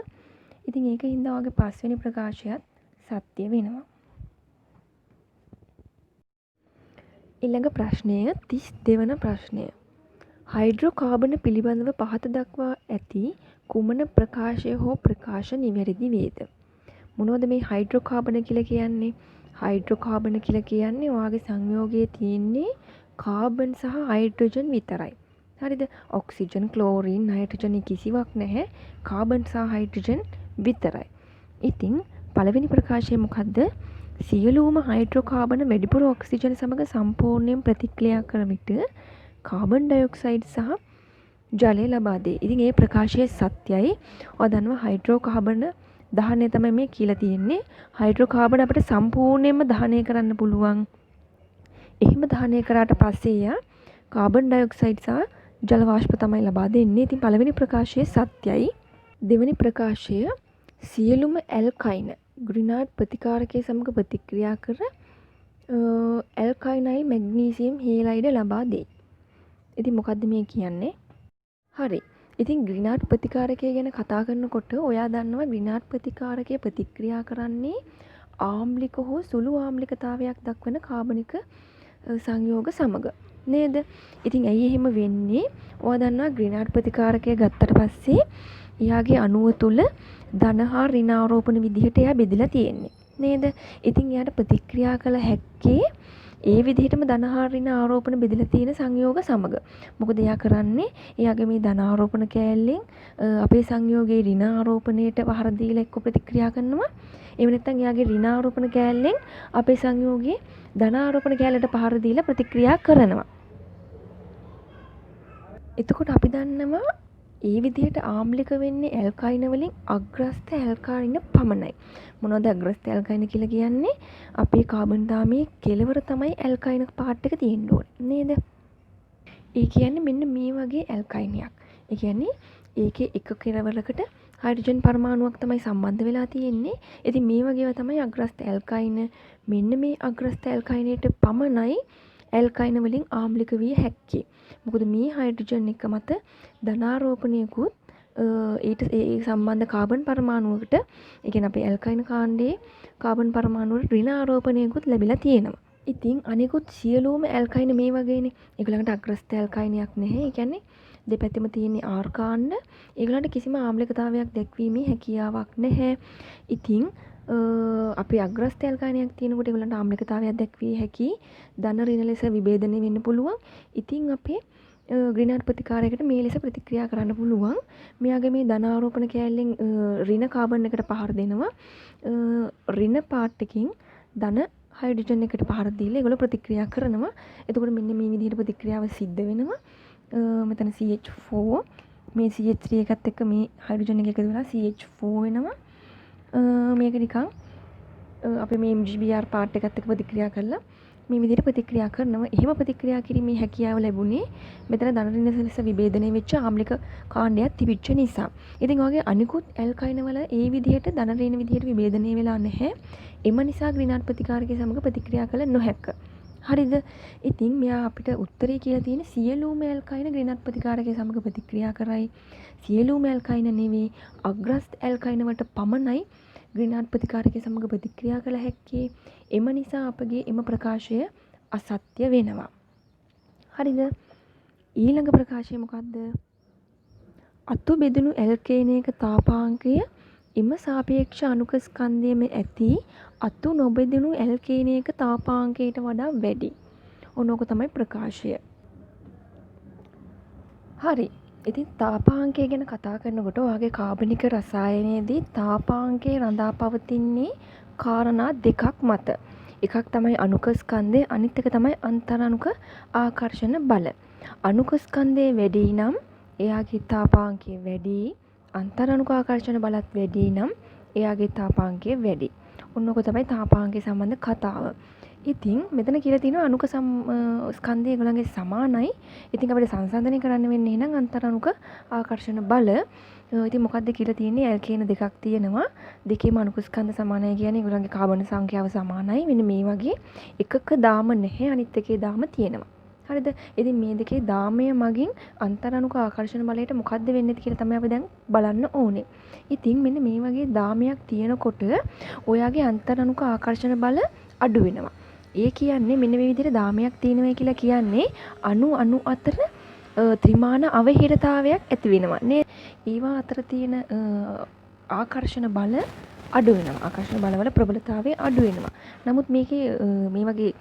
ඉතින් ඒක හින්දා ඔයාගේ 5 වෙනි ප්‍රකාශයත් සත්‍ය වෙනවා. ඊළඟ ප්‍රශ්නය 32 වන ප්‍රශ්නය. හයිඩ්‍රෝකාබන පිළිබඳව පහත දක්වා ඇති කුමන ප්‍රකාශය හෝ ප්‍රකාශ නිවැරදි වේද? මොනවද මේ හයිඩ්‍රෝකාබන කියලා කියන්නේ? හයිඩ්‍රෝකාබන කියලා කියන්නේ ඔයාගේ සංයෝගයේ තියෙන්නේ කාබන් සහ හයිඩ්‍රජන් විතරයි. හරිද? ඔක්සිජන්, ක්ලෝරින්, නයිට්‍රජන් කිසිවක් නැහැ. කාබන් සහ හයිඩ්‍රජන් විතරයි. ඉතින් පළවෙනි ප්‍රකාශය මොකද්ද? සියලුම හයිඩ්‍රෝකාබන වැඩිපුර ඔක්සිජන් සමග සම්පූර්ණයෙන් ප්‍රතික්‍රියා කරන විට කාබන් ඩයොක්සයිඩ් සහ ජලය ලබා දෙයි. ඉතින් මේ ප්‍රකාශය සත්‍යයි. ඔයා දන්නවා හයිඩ්‍රෝකාබන දහනය තමයි මේ කියලා තියෙන්නේ. හයිඩ්‍රෝකාබන අපිට සම්පූර්ණයෙන්ම දහනය කරන්න පුළුවන්. එහෙම දහනය කරාට පස්සේ යා කාබන් ඩයොක්සයිඩ් සහ ජල වාෂ්ප තමයි ලබා දෙන්නේ. ඉතින් පළවෙනි ප්‍රකාශය සත්‍යයි. දෙවෙනි ප්‍රකාශය සියලුම ඇල්කයින ග්‍රිනාඩ් ප්‍රතිකාරකයේ සමග ප්‍රතික්‍රියා කර ඇල්කයිනයිල් මැග්නීසියම් හේලයිඩ් ලබා දෙයි. ඉතින් මොකද්ද මේ කියන්නේ? හරි. ඉතින් ග්‍රිනාඩ් ප්‍රතිකාරකය ගැන කතා කරනකොට ඔයා දන්නවා ග්‍රිනාඩ් ප්‍රතිකාරකය ප්‍රතික්‍රියා කරන්නේ ආම්ලික හෝ සුළු ආම්ලිකතාවයක් දක්වන කාබනික සංයෝග සමග නේද? ඉතින් ඇයි එහෙම වෙන්නේ? ඔයා දන්නවා ග්‍රිනාඩ් ප්‍රතිකාරකය ගත්තට පස්සේ එයාගේ අණුව තුල ධන හා ඍණ ආරෝපණ විදිහට එයා බෙදලා තියෙන්නේ නේද? ඉතින් එයාට ප්‍රතික්‍රියා කළ හැක්කේ ඒ විදිහටම ධන හා ඍණ ආරෝපණ බෙදලා තියෙන සංයෝග සමග. මොකද එයා කරන්නේ එයාගේ මේ ධන ආරෝපණ කෑල්ලෙන් අපේ සංයෝගයේ ඍණ ආරෝපණයට වහර දීලා එක්ක ප්‍රතික්‍රියා කරනවා. එහෙම නැත්නම් එයාගේ ඍණ ආරෝපණ කෑල්ලෙන් අපේ සංයෝගයේ ධන ආරෝපණ කෑල්ලට පහර දීලා ප්‍රතික්‍රියා කරනවා. එතකොට අපි දන්නවා ඒ විදිහට ආම්ලික වෙන්නේ ඇල්කයින වලින් අග්‍රස්ත ඇල්කයින පමණයි. මොනවද අග්‍රස්ත ඇල්කයින කියලා කියන්නේ? අපේ කාබන් දාමයේ කෙලවර තමයි ඇල්කයින පාර්ට් එක තියෙන්න ඕනේ නේද? ඒ කියන්නේ මෙන්න මේ වගේ ඇල්කයිනයක්. ඒ කියන්නේ ඒකේ එක කෙලවරකට හයිඩ්‍රජන් පරමාණුවක් තමයි සම්බන්ධ වෙලා තියෙන්නේ. ඉතින් මේ වගේව තමයි අග්‍රස්ත ඇල්කයින. මෙන්න මේ අග්‍රස්ත ඇල්කයිනයට පමණයි ඇල්කයින වලින් ආම්ලික විය හැක්කේ. මොකද මේ හයිඩ්‍රජන් එක මත ධනාරෝපණයකුත් ඊට ඒ සම්බන්ධ කාබන් පරමාණුවකට ඒ කියන්නේ අපේ ඇල්කයින් කාණ්ඩයේ කාබන් පරමාණුවට ඍණ ආරෝපණයකුත් ලැබිලා තියෙනවා. ඉතින් අනිකුත් සියලුම ඇල්කයින මේ වගේනේ. ඒගොල්ලන්ට අග්‍රස්ත ඇල්කයිනයක් නැහැ. ඒ කියන්නේ දෙපැත්තෙම තියෙන ආර් කාණ්ඩ. ඒගොල්ලන්ට කිසිම ආම්ලිකතාවයක් දැක්වීමේ හැකියාවක් නැහැ. ඉතින් අපේ අග්‍රස්ත ඇල්කයිනයක් තියෙනකොට ඒගොල්ලන්ට ආම්ලිකතාවයක් දැක්විය හැකි ධන ඍණ ලෙස විභේදනය වෙන්න පුළුවන්. ඉතින් අපේ ග්‍රීන්හාර්ට් ප්‍රතිකාරයකට මේ ලෙස ප්‍රතික්‍රියා කරන්න පුළුවන්. මෙයාගේ මේ ධන ආරෝපණ කෑල්ලෙන් ඍණ කාබන් එකට පහර දෙනවා. ඍණ පාට් එකකින් ධන හයිඩ්‍රජන් එකට පහර දීලා ඒගොල්ලෝ ප්‍රතික්‍රියා කරනවා. එතකොට මෙන්න මේ විදිහට ප්‍රතික්‍රියාව සිද්ධ වෙනවා. මෙතන CH4 මේ CH3 එකත් එක්ක මේ හයිඩ්‍රජන් එක එකතු වෙලා CH4 වෙනවා. මේක නිකන් අපේ මේ MgBr පාට් එකත් එක්ක ප්‍රතික්‍රියා කරලා මේ විදිහට ප්‍රතික්‍රියා කරනවා. එහෙම ප්‍රතික්‍රියා කිරීමේ හැකියාව ලැබුණේ මෙතන ධන ඍණ ලෙස විභේදනය වෙච්ච ආම්ලික කාණ්ඩයක් තිබිච්ච නිසා. ඉතින් ඔයගේ අනිකුත් ඇල්කයින වල ඒ විදිහට ධන ඍණ විදිහට විභේදනය වෙලා නැහැ. එම නිසා ග්‍රීන්හාර්ට් ප්‍රතිකාරකයේ සමග ප්‍රතික්‍රියා කළ නොහැක. හරිද? ඉතින් මෙයා අපිට උත්තරේ කියලා තියෙන සියලුම ඇල්කයින ග්‍රීන්හාර්ට් ප්‍රතිකාරකයේ සමග ප්‍රතික්‍රියා කරයි. සියලුම ඇල්කයින නෙවෙයි අග්‍රස්ත ඇල්කයින වලට පමණයි ග්‍රීන්හාර්ට් ප්‍රතිකාරකයේ සමග ප්‍රතික්‍රියා කළ හැක්කේ. එම නිසා අපගේ එම ප්‍රකාශය අසත්‍ය වෙනවා. හරිද? ඊළඟ ප්‍රකාශය මොකද්ද? අතු බෙදුණු ඇල්කේනයක තාපාංකය එම සාපේක්ෂ අණුක ස්කන්ධයේම ඇති අතු නොබෙදුණු ඇල්කේනයක තාපාංකයට වඩා වැඩි. ඕනෝක තමයි ප්‍රකාශය. හරි. ඉතින් තාපාංකය ගැන කතා කරනකොට ඔයාගේ කාබනික රසායනයේදී තාපාංකය රඳා පවතින්නේ කාරණා දෙකක් මත. එකක් තමයි අණුක ස්කන්ධය, අනිත් එක තමයි අන්තර් ආකර්ෂණ බල. අණුක ස්කන්ධය වැඩි නම් එයාගේ තාපාංකය වැඩි, අන්තර් ආකර්ෂණ බලත් වැඩි නම් එයාගේ තාපාංකය වැඩි. ඔන්නෝක තමයි තාපාංකය සම්බන්ධ කතාව. ඉතින් මෙතන කියලා තියෙනවා අණුක ස්කන්ධය ඒගොල්ලන්ගේ සමානයි. ඉතින් අපිට සංසන්දනය කරන්න වෙන්නේ එහෙනම් අන්තර් ආකර්ෂණ බල. ඉතින් මොකක්ද කියලා තියෙන්නේ? ඇල්කේන දෙකක් තියෙනවා. දෙකේම අණුක ස්කන්ධ සමානයි කියන්නේ ඒගොල්ලන්ගේ කාබන් සංඛ්‍යාව සමානයි. මෙන්න මේ වගේ එකක දාම නැහැ, අනිත් එකේ දාම තියෙනවා. හරිද? ඉතින් මේ දෙකේ දාමය මගින් අන්තර් ආකර්ෂණ බලයට මොකද්ද වෙන්නේ කියලා තමයි අපි දැන් බලන්න ඕනේ. ඉතින් මෙන්න මේ වගේ දාමයක් තියෙනකොට ඔයාගේ අන්තර් ආකර්ෂණ බල අඩු වෙනවා. ඒ කියන්නේ මෙන්න මේ විදිහට දාමයක් තියෙනවා කියලා කියන්නේ අණු අතර ත්‍රිමාන අවහිරතාවයක් ඇති වෙනවා නේ. ඒවා අතර තියෙන ආකර්ෂණ බල අඩු වෙනවා. ආකර්ෂණ බලවල ප්‍රබලතාවය අඩු වෙනවා. නමුත් මේකේ මේ වගේ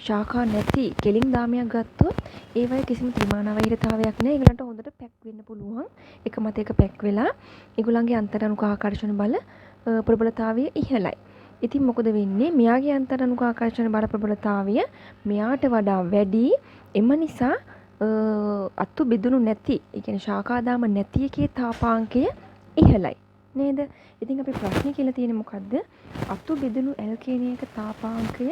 ශාඛා නැති කෙලින් දාමයක් ගත්තොත් ඒවයේ කිසිම ත්‍රිමාන අවහිරතාවයක් නැහැ. ඒගොල්ලන්ට හොඳට පැක් වෙන්න පුළුවන්. එක මත එක පැක් වෙලා ඒගොල්ලන්ගේ අන්තර් ආකර්ෂණ බල ප්‍රබලතාවය ඉහළයි. ඉතින් මොකද වෙන්නේ? මෙයාගේ අන්තර් ආකර්ෂණ බල ප්‍රබලතාවය මෙයාට වඩා වැඩි. එම නිසා අතු බෙදුණු නැති, ඒ කියන්නේ ශාඛාදාම නැති එකේ තාපාංකය ඉහළයි. නේද? ඉතින් අපි ප්‍රශ්නේ කියලා තියෙන්නේ මොකද්ද? අතු බෙදුණු ඇල්කේනයක තාපාංකය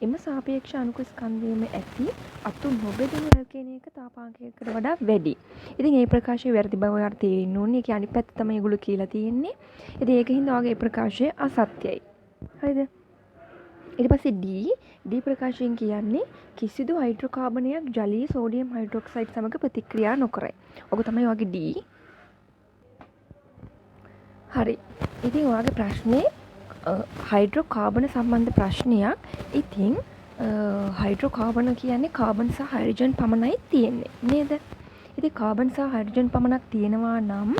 එම සාපේක්ෂ අණුක ස්කන්ධයේම ඇති අතු නොබෙදුණු ඇල්කේනයක තාපාංකයකට වඩා වැඩි. ඉතින් මේ ප්‍රකාශය වැරදි බව ඔයාලට තේරෙන්න ඕනේ. ඒකේ අනිත් පැත්ත තමයි ඒගොල්ලෝ කියලා තියෙන්නේ. ඉතින් ඒකින්ද ඔයාගේ ප්‍රකාශය අසත්‍යයි. හරිද? ඊට පස්සේ D ප්‍රකාශයෙන් කියන්නේ කිසිදු හයිඩ්‍රෝකාබනයක් ජලීය සෝඩියම් හයිඩ්‍රොක්සයිඩ් සමග ප්‍රතික්‍රියා නොකරයි. ඔක තමයි ඔයාගේ D. හරි. ඉතින් ඔයාගේ ප්‍රශ්නේ හයිඩ්‍රෝකාබන සම්බන්ධ ප්‍රශ්නයක්. ඉතින් හයිඩ්‍රෝකාබන කියන්නේ කාබන් සහ හයිඩ්‍රජන් පමණයි තියෙන්නේ නේද? ඉතින් කාබන් සහ හයිඩ්‍රජන් පමණක් තියෙනවා නම්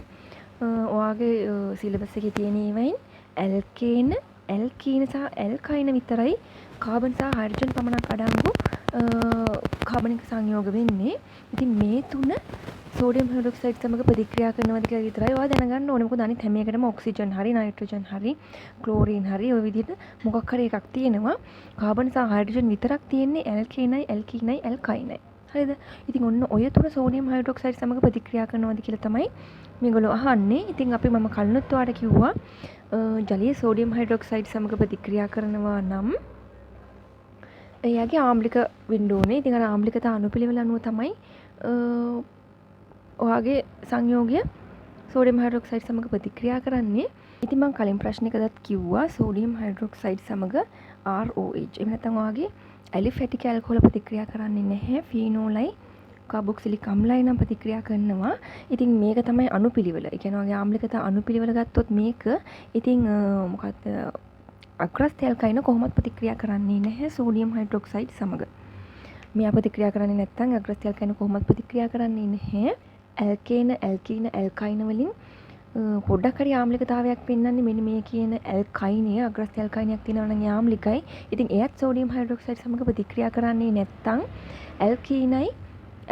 ඔයාගේ සිලබස් එකේ තියෙන ඒවායින් ඇල්කීන සහ ඇල්කයින විතරයි කාබන් සහ හයිඩ්‍රජන් පමණක් අඩංගු කාබනික සංයෝග වෙන්නේ. ඉතින් මේ තුන සෝඩියම් හයිඩ්‍රොක්සයිඩ් සමග ප්‍රතික්‍රියා කරනවාද කියලා විතරයි ඔයා දැනගන්න ඕනේ. මොකද අනිත් හැම එකටම ඔක්සිජන් හරි නයිට්‍රජන් හරි ක්ලෝරින් හරි ඔය විදිහට මොකක් හරි එකක් තියෙනවා. කාබන් සහ හයිඩ්‍රජන් විතරක් තියෙන්නේ ඇල්කේනයි ඇල්කයිනයි. හරිද? ඉතින් ඔන්න ඔය තුන සෝඩියම් හයිඩ්‍රොක්සයිඩ් සමග ප්‍රතික්‍රියා කරනවාද කියලා තමයි මේගොල්ලෝ අහන්නේ. ඉතින් අපි මම කලිනුත් ඔයාලට කිව්වා ජලීය සෝඩියම් හයිඩ්‍රොක්සයිඩ් සමග ප්‍රතික්‍රියා කරනවා නම් එයාගේ ආම්ලික වෙන්න ඕනේ. ඉතින් අර ආම්ලිකතා අණුපිළිවෙල අනුව තමයි ඔයාගේ සංයෝගය සෝඩියම් හයිඩ්‍රොක්සයිඩ් සමග ප්‍රතික්‍රියා කරන්නේ. ඉතින් මම කලින් ප්‍රශ්නයකදත් කිව්වා සෝඩියම් හයිඩ්‍රොක්සයිඩ් සමග ROH. එහෙම නැත්නම් ඔයාගේ ඇලිෆැටික් ඇල්කොහොල ප්‍රතික්‍රියා කරන්නේ නැහැ. ෆීනෝලයි කාබොක්සිලික් අම්ලයි නම් ප්‍රතික්‍රියා කරනවා. ඉතින් මේක තමයි අණුපිළිවෙල. ඒ කියන්නේ වගේ ආම්ලිකතා අණුපිළිවෙල ගත්තොත් මේක ඉතින් මොකක්ද අග්‍රස්තැල්කයින කොහොමත් ප්‍රතික්‍රියා කරන්නේ නැහැ සෝඩියම් හයිඩ්‍රොක්සයිඩ් සමග. මෙයා ප්‍රතික්‍රියා කරන්නේ නැත්නම් අග්‍රස්තැල්කයින කොහොමත් ප්‍රතික්‍රියා කරන්නේ නැහැ. ඇල්කේන, ඇල්කීන, ඇල්කයින වලින් පොඩ්ඩක් හරි ආම්ලිකතාවයක් පෙන්වන්නේ මෙන්න මේ කියන ඇල්කයිනය අග්‍රස්තැල්කයිනයක් තියෙනවා නම් ආම්ලිකයි. ඉතින් එයත් සෝඩියම් හයිඩ්‍රොක්සයිඩ් සමග ප්‍රතික්‍රියා කරන්නේ නැත්නම් ඇල්කීනයි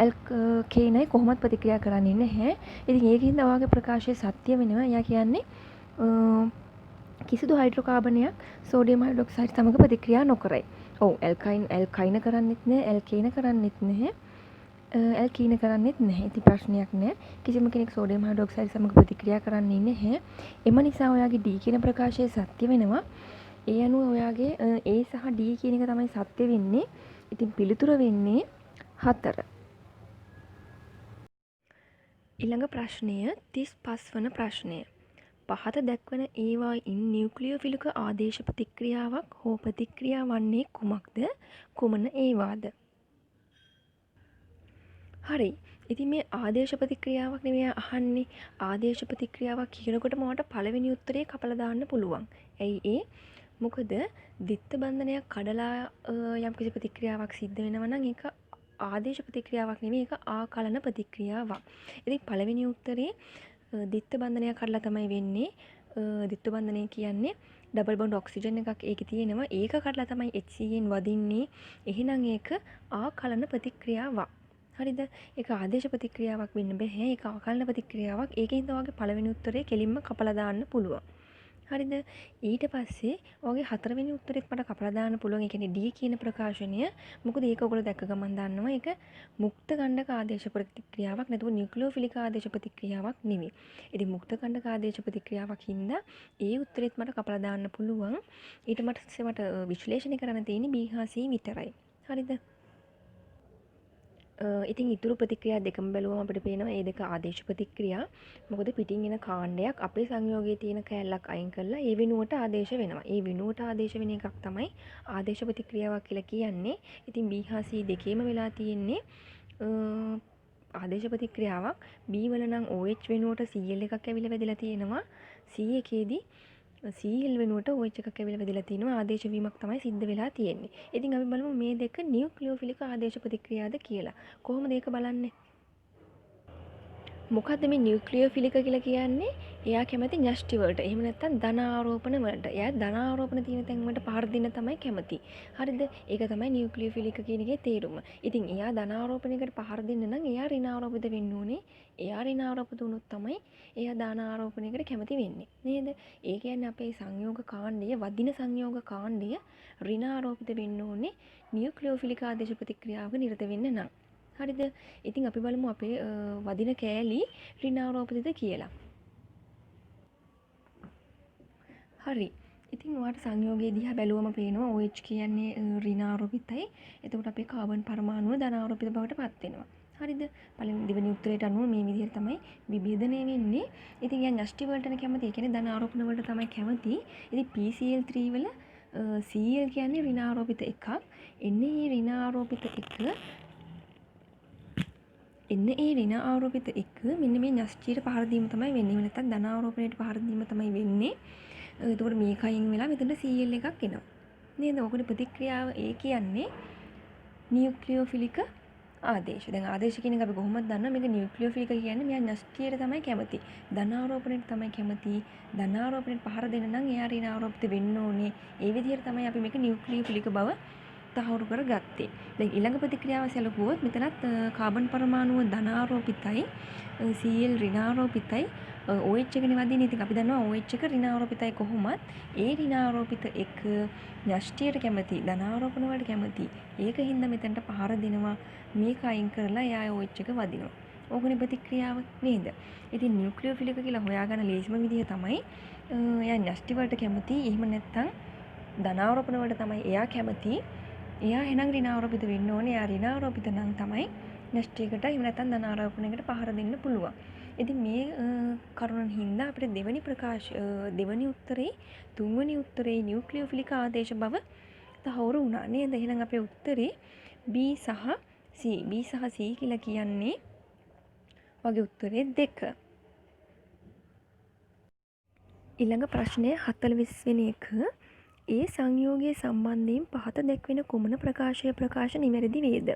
ඇල්කේනයි කොහොමත් ප්‍රතික්‍රියා කරන්නේ නැහැ. ඉතින් ඒකින්ද ඔයාගේ ප්‍රකාශය සත්‍ය වෙනවා. එයා කියන්නේ කිසිදු හයිඩ්‍රෝකාබනයක් සෝඩියම් හයිඩ්‍රොක්සයිඩ් සමග ප්‍රතික්‍රියා නොකරයි. ඔව් ඇල්කයින කරන්නෙත් නැහැ, ඇල්කේන කරන්නෙත් නැහැ. ඇල්කීන කරන්නෙත් නැහැ. ඉතින් ප්‍රශ්නයක් නැහැ. කිසිම කෙනෙක් සෝඩියම් හයිඩ්‍රොක්සයිඩ් සමග ප්‍රතික්‍රියා කරන්නේ නැහැ. එම නිසා ඔයාගේ D කියන ප්‍රකාශය සත්‍ය වෙනවා. ඒ අනුව ඔයාගේ A සහ D කියන එක තමයි සත්‍ය වෙන්නේ. ඉතින් පිළිතුර වෙන්නේ 4. ඊළඟ ප්‍රශ්නය 35 වන ප්‍රශ්නය. පහත දැක්වන ඒවායින් නියුක්ලියෝෆිලික ආදේශ ප්‍රතික්‍රියාවක් හෝ ප්‍රතික්‍රියා වන්නේ කුමක්ද? කුමන ඒවාද? හරි. ඉතින් මේ ආදේශ ප්‍රතික්‍රියාවක් නෙමෙයි අහන්නේ. ආදේශ ප්‍රතික්‍රියාවක් කියනකොට මට පළවෙනි උත්තරේ කපලා දාන්න පුළුවන්. ඇයි ඒ? මොකද දිත්ත බන්ධනයක් කඩලා යම්කිසි ප්‍රතික්‍රියාවක් සිද්ධ වෙනවා නම් ඒක ආදේශ ප්‍රතික්‍රියාවක් නෙමෙයි ඒක ආකලන ප්‍රතික්‍රියාවක්. ඉතින් පළවෙනි උත්තරේ දිත්ත බන්ධනයක් කඩලා තමයි වෙන්නේ. දිත්ත බන්ධනය කියන්නේ ඩබල් බොන්ඩ් ඔක්සිජන් එකක් ඒකේ තියෙනවා. ඒක කඩලා තමයි HCN වදින්නේ. එහෙනම් ඒක ආකලන ප්‍රතික්‍රියාවක්. හරිද? ඒක ආදේශ ප්‍රතික්‍රියාවක් වෙන්න බෑ. ඒක ආකලන ප්‍රතික්‍රියාවක්. ඒකෙන්ද ඔයගේ පළවෙනි උත්තරේ කෙලින්ම කපලා දාන්න පුළුවන්. හරිද? ඊට පස්සේ ඔයගේ හතරවෙනි උත්තරෙත් මට කපලා දාන්න පුළුවන්. ඒ කියන්නේ D කියන ප්‍රකාශනය. මොකද ඒක ඔයගොල්ලෝ දැක්ක ගමන් දන්නවා. ඒක මුක්ත ගණ්ඩක ආදේශ ප්‍රතික්‍රියාවක් නැතුව නියුක්ලියෝෆිලික ආදේශ ප්‍රතික්‍රියාවක් නෙමෙයි. ඉතින් මුක්ත ගණ්ඩක ආදේශ ප්‍රතික්‍රියාවක් හින්දා ඒ උත්තරෙත් මට කපලා දාන්න පුළුවන්. ඊට මට විශ්ලේෂණය කරන්න තියෙන්නේ B හා C විතරයි. හරිද? ඉතින් ඉතුරු ප්‍රතික්‍රියා දෙකම බැලුවම අපිට පේනවා මේ දෙක ආදේශ ප්‍රතික්‍රියා. මොකද පිටින් එන කාණ්ඩයක් අපේ සංයෝගයේ තියෙන කැලලක් අයින් කරලා ඒ වෙනුවට ආදේශ වෙනවා. ඒ වෙනුවට ආදේශ වෙන එකක් තමයි ආදේශ ප්‍රතික්‍රියාවක් කියලා කියන්නේ. ඉතින් B හා C දෙකේම වෙලා තියෙන්නේ ආදේශ ප්‍රතික්‍රියාවක්. B වල නම් OH වෙනුවට Cl එකක් ඇවිල්ලා වැදිලා තියෙනවා. C එකේදී Cl වෙනුවට OH එකක් ඇවිල්ලා වැදිලා තිනවා. ආදේශ වීමක් තමයි සිද්ධ වෙලා තියෙන්නේ. ඉතින් අපි බලමු මේ දෙක නියුක්ලියෝෆිලික ආදේශ ප්‍රතික්‍රියාද කියලා. කොහොමද ඒක බලන්නේ? මොකද්ද මේ නියුක්ලියෝෆිලික කියලා කියන්නේ? එයා කැමති න්‍යෂ්ටි වලට. එහෙම නැත්නම් ධන ආරෝපණ වලට. එයා ධන ආරෝපණ තියෙන තැන් වලට පහර දෙන්න තමයි කැමති. හරිද? ඒක තමයි නියුක්ලියෝෆිලික කියන එකේ තේරුම. ඉතින් එයා ධන ආරෝපණයකට පහර දෙන්න නම් එයා ඍණ ආරෝපිත වෙන්න ඕනේ. එයා ඍණ ආරෝපිත වුණොත් තමයි එයා ධන ආරෝපණයකට කැමති වෙන්නේ. නේද? ඒ කියන්නේ අපේ සංයෝග කාණ්ඩය, වදින සංයෝග කාණ්ඩය ඍණ ආරෝපිත වෙන්න ඕනේ නියුක්ලියෝෆිලික ආදේශ ප්‍රතික්‍රියාවක නිරත වෙන්න නම්. හරිද? ඉතින් අපි බලමු අපේ වදින කෑලි ඍණාරෝපිතද කියලා. හරි. ඉතින් ඔයාලට සංයෝගයේ දිහා බැලුවම පේනවා OH කියන්නේ ඍණාරෝපිතයි. එතකොට අපේ කාබන් පරමාණුව ධනාරෝපිත බවට පත් වෙනවා. හරිද? පළවෙනි දෙවෙනි උත්තරයට අනුව මේ විදිහට තමයි විභේදනය වෙන්නේ. ඉතින් යා න්‍යෂ්ටි වලටන කැමති. ඒ කියන්නේ ධනාරෝපණ වලට තමයි කැමති. ඉතින් PCl3 වල Cl කියන්නේ ඍණාරෝපිත එකක්. එන්නේ මේ ඍණාරෝපිත එක එන්න ඒ ඍණ ආරෝපිත එක මෙන්න මේ න්‍යෂ්ටියට පහර දීම තමයි වෙන්නේ. එහෙම නැත්නම් ධන ආරෝපණයට පහර දීම තමයි වෙන්නේ. එතකොට මේක අයින් වෙලා මෙතන Cl එකක් එනවා. නේද? ඔකනේ ප්‍රතික්‍රියාව ඒ කියන්නේ නියුක්ලියෝෆිලික ආදේශ. දැන් ආදේශ කියන එක අපි කොහොමද දන්නවා? මේක නියුක්ලියෝෆිලික කියන්නේ මෙයා න්‍යෂ්ටියට තමයි කැමති. ධන ආරෝපණයට තමයි කැමති. ධන ආරෝපණයට පහර දෙන්න නම් එයා ඍණ ආරෝපිත වෙන්න ඕනේ. ඒ විදිහට තමයි අපි මේක නියුක්ලියෝෆිලික බව තහවුරු කරගත්තේ. දැන් ඊළඟ ප්‍රතික්‍රියාව සැලකුවොත් මෙතනත් කාබන් පරමාණුව ධනාරෝපිතයි, Cl ඍණාරෝපිතයි, OH එකනේ වදින්නේ. ඉතින් අපි දන්නවා OH එක ඍණාරෝපිතයි කොහොමත් ඒ ඍණාරෝපිත එක න්‍යෂ්ටියට කැමති, ධනාරෝපණ වලට කැමති. ඒකින්ද මෙතනට පහර දෙනවා. මේක අයින් කරලා එයා OH එක වදිනවා. ඕකනේ ප්‍රතික්‍රියාව නේද? ඉතින් නියුක්ලියෝෆිලික කියලා හොයාගන්න ලේසිම විදිහ තමයි එයා න්‍යෂ්ටි වලට කැමති. එහෙම නැත්නම් ධනාරෝපණ වලට තමයි එයා කැමති. එයා එහෙනම් ඍණාරෝපිත වෙන්න ඕනේ. එයා ඍණාරෝපිත නම් තමයි න්‍යෂ්ටියකට එහෙම නැත්නම් ධනාරෝපණයකට පහර දෙන්න පුළුවන්. ඉතින් මේ කරුණන් හින්දා අපිට දෙවනි උත්තරේ තුන්වෙනි උත්තරේ නියුක්ලියෝෆිලික ආදේශ බව තහවුරු වුණා නේද? එහෙනම් අපේ උත්තරේ B සහ C. B සහ C කියලා කියන්නේ වගේ උත්තරේ 2. ඊළඟ ප්‍රශ්නය 40 වෙනි එක. ඒ සංයෝගයේ සම්බන්ධයෙන් පහත දැක්වෙන කුමන ප්‍රකාශ නිවැරදි වේද?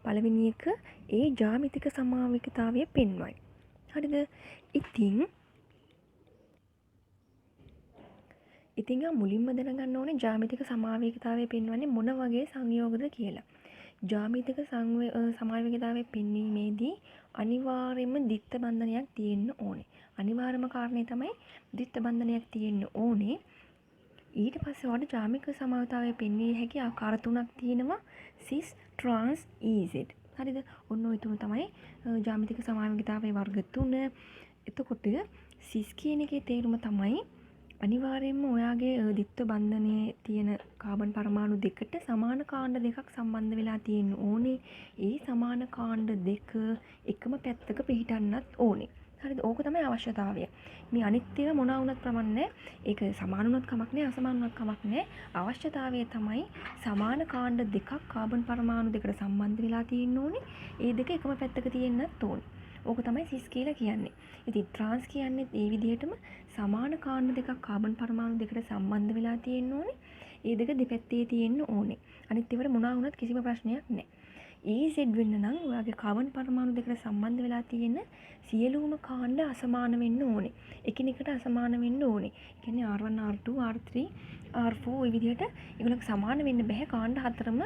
පළවෙනි එක ඒ ජ්‍යාමිතික සමාවිකතාවය පෙන්වයි. හරිද? ඉතින් මුලින්ම දැනගන්න ඕනේ ජ්‍යාමිතික සමාවිකතාවය පෙන්වන්නේ මොන වගේ සංයෝගද කියලා. ජ්‍යාමිතික සමාවිකතාවය පෙන්වීමේදී අනිවාර්යයෙන්ම ද්විත්ව බන්ධනයක් තියෙන්න ඕනේ. අනිවාර්යම කාරණේ තමයි ද්විත්ව බන්ධනයක් තියෙන්න ඕනේ. ඊට පස්සේ වඩ ජ්‍යාමිතික සමාවිකතාවය පෙන්විය හැකි ආකාර තුනක් තියෙනවා. සිස්, ට්‍රාන්ස්, ඊසෙඩ්. හරිද? ඔන්න ඔය තුන තමයි ජ්‍යාමිතික සමාවිකතාවයේ වර්ග 3. එතකොට සිස් කියන එකේ තේරුම තමයි අනිවාර්යයෙන්ම ඔයාගේ ද්විත්ව බන්ධනයේ තියෙන කාබන් පරමාණු දෙකට සමාන කාණ්ඩ දෙකක් සම්බන්ධ වෙලා තියෙන්න ඕනේ. ඒ සමාන කාණ්ඩ දෙක එකම පැත්තක පිහිටන්නත් ඕනේ. හරිද? ඕක තමයි අවශ්‍යතාවය. මේ අනිත් ඒවා මොනවා වුණත් ප්‍රමන්නේ නැහැ. ඒක සමාන වුණත් කමක් නැහැ, අසමාන වුණත් කමක් නැහැ. අවශ්‍යතාවය තමයි සමාන කාණ්ඩ දෙකක් කාබන් පරමාණු දෙකට සම්බන්ධ වෙලා තියෙන්න ඕනේ. ඒ දෙක එකම පැත්තක තියෙන්නත් ඕනේ. ඕක තමයි සිස් කියලා කියන්නේ. ඉතින් ට්‍රාන්ස් කියන්නේ ඒ විදිහටම සමාන කාණ්ඩ දෙකක් කාබන් පරමාණු දෙකට සම්බන්ධ වෙලා තියෙන්න ඕනේ. ඒ දෙක දෙපැත්තේ තියෙන්න ඕනේ. අනිත් ඒවාට මොනවා වුණත් කිසිම ප්‍රශ්නයක් නැහැ. EZ වෙන්න නම් ඔයාගේ කාබන් පරමාණු දෙකට සම්බන්ධ වෙලා තියෙන සියලුම කාණ්ඩ අසමාන වෙන්න ඕනේ. එකිනෙකට අසමාන වෙන්න ඕනේ. ඒ කියන්නේ R1 R2 R3 R4 ඔය විදිහට ඒගොල්ලෝ සමාන වෙන්න බෑ. කාණ්ඩ හතරම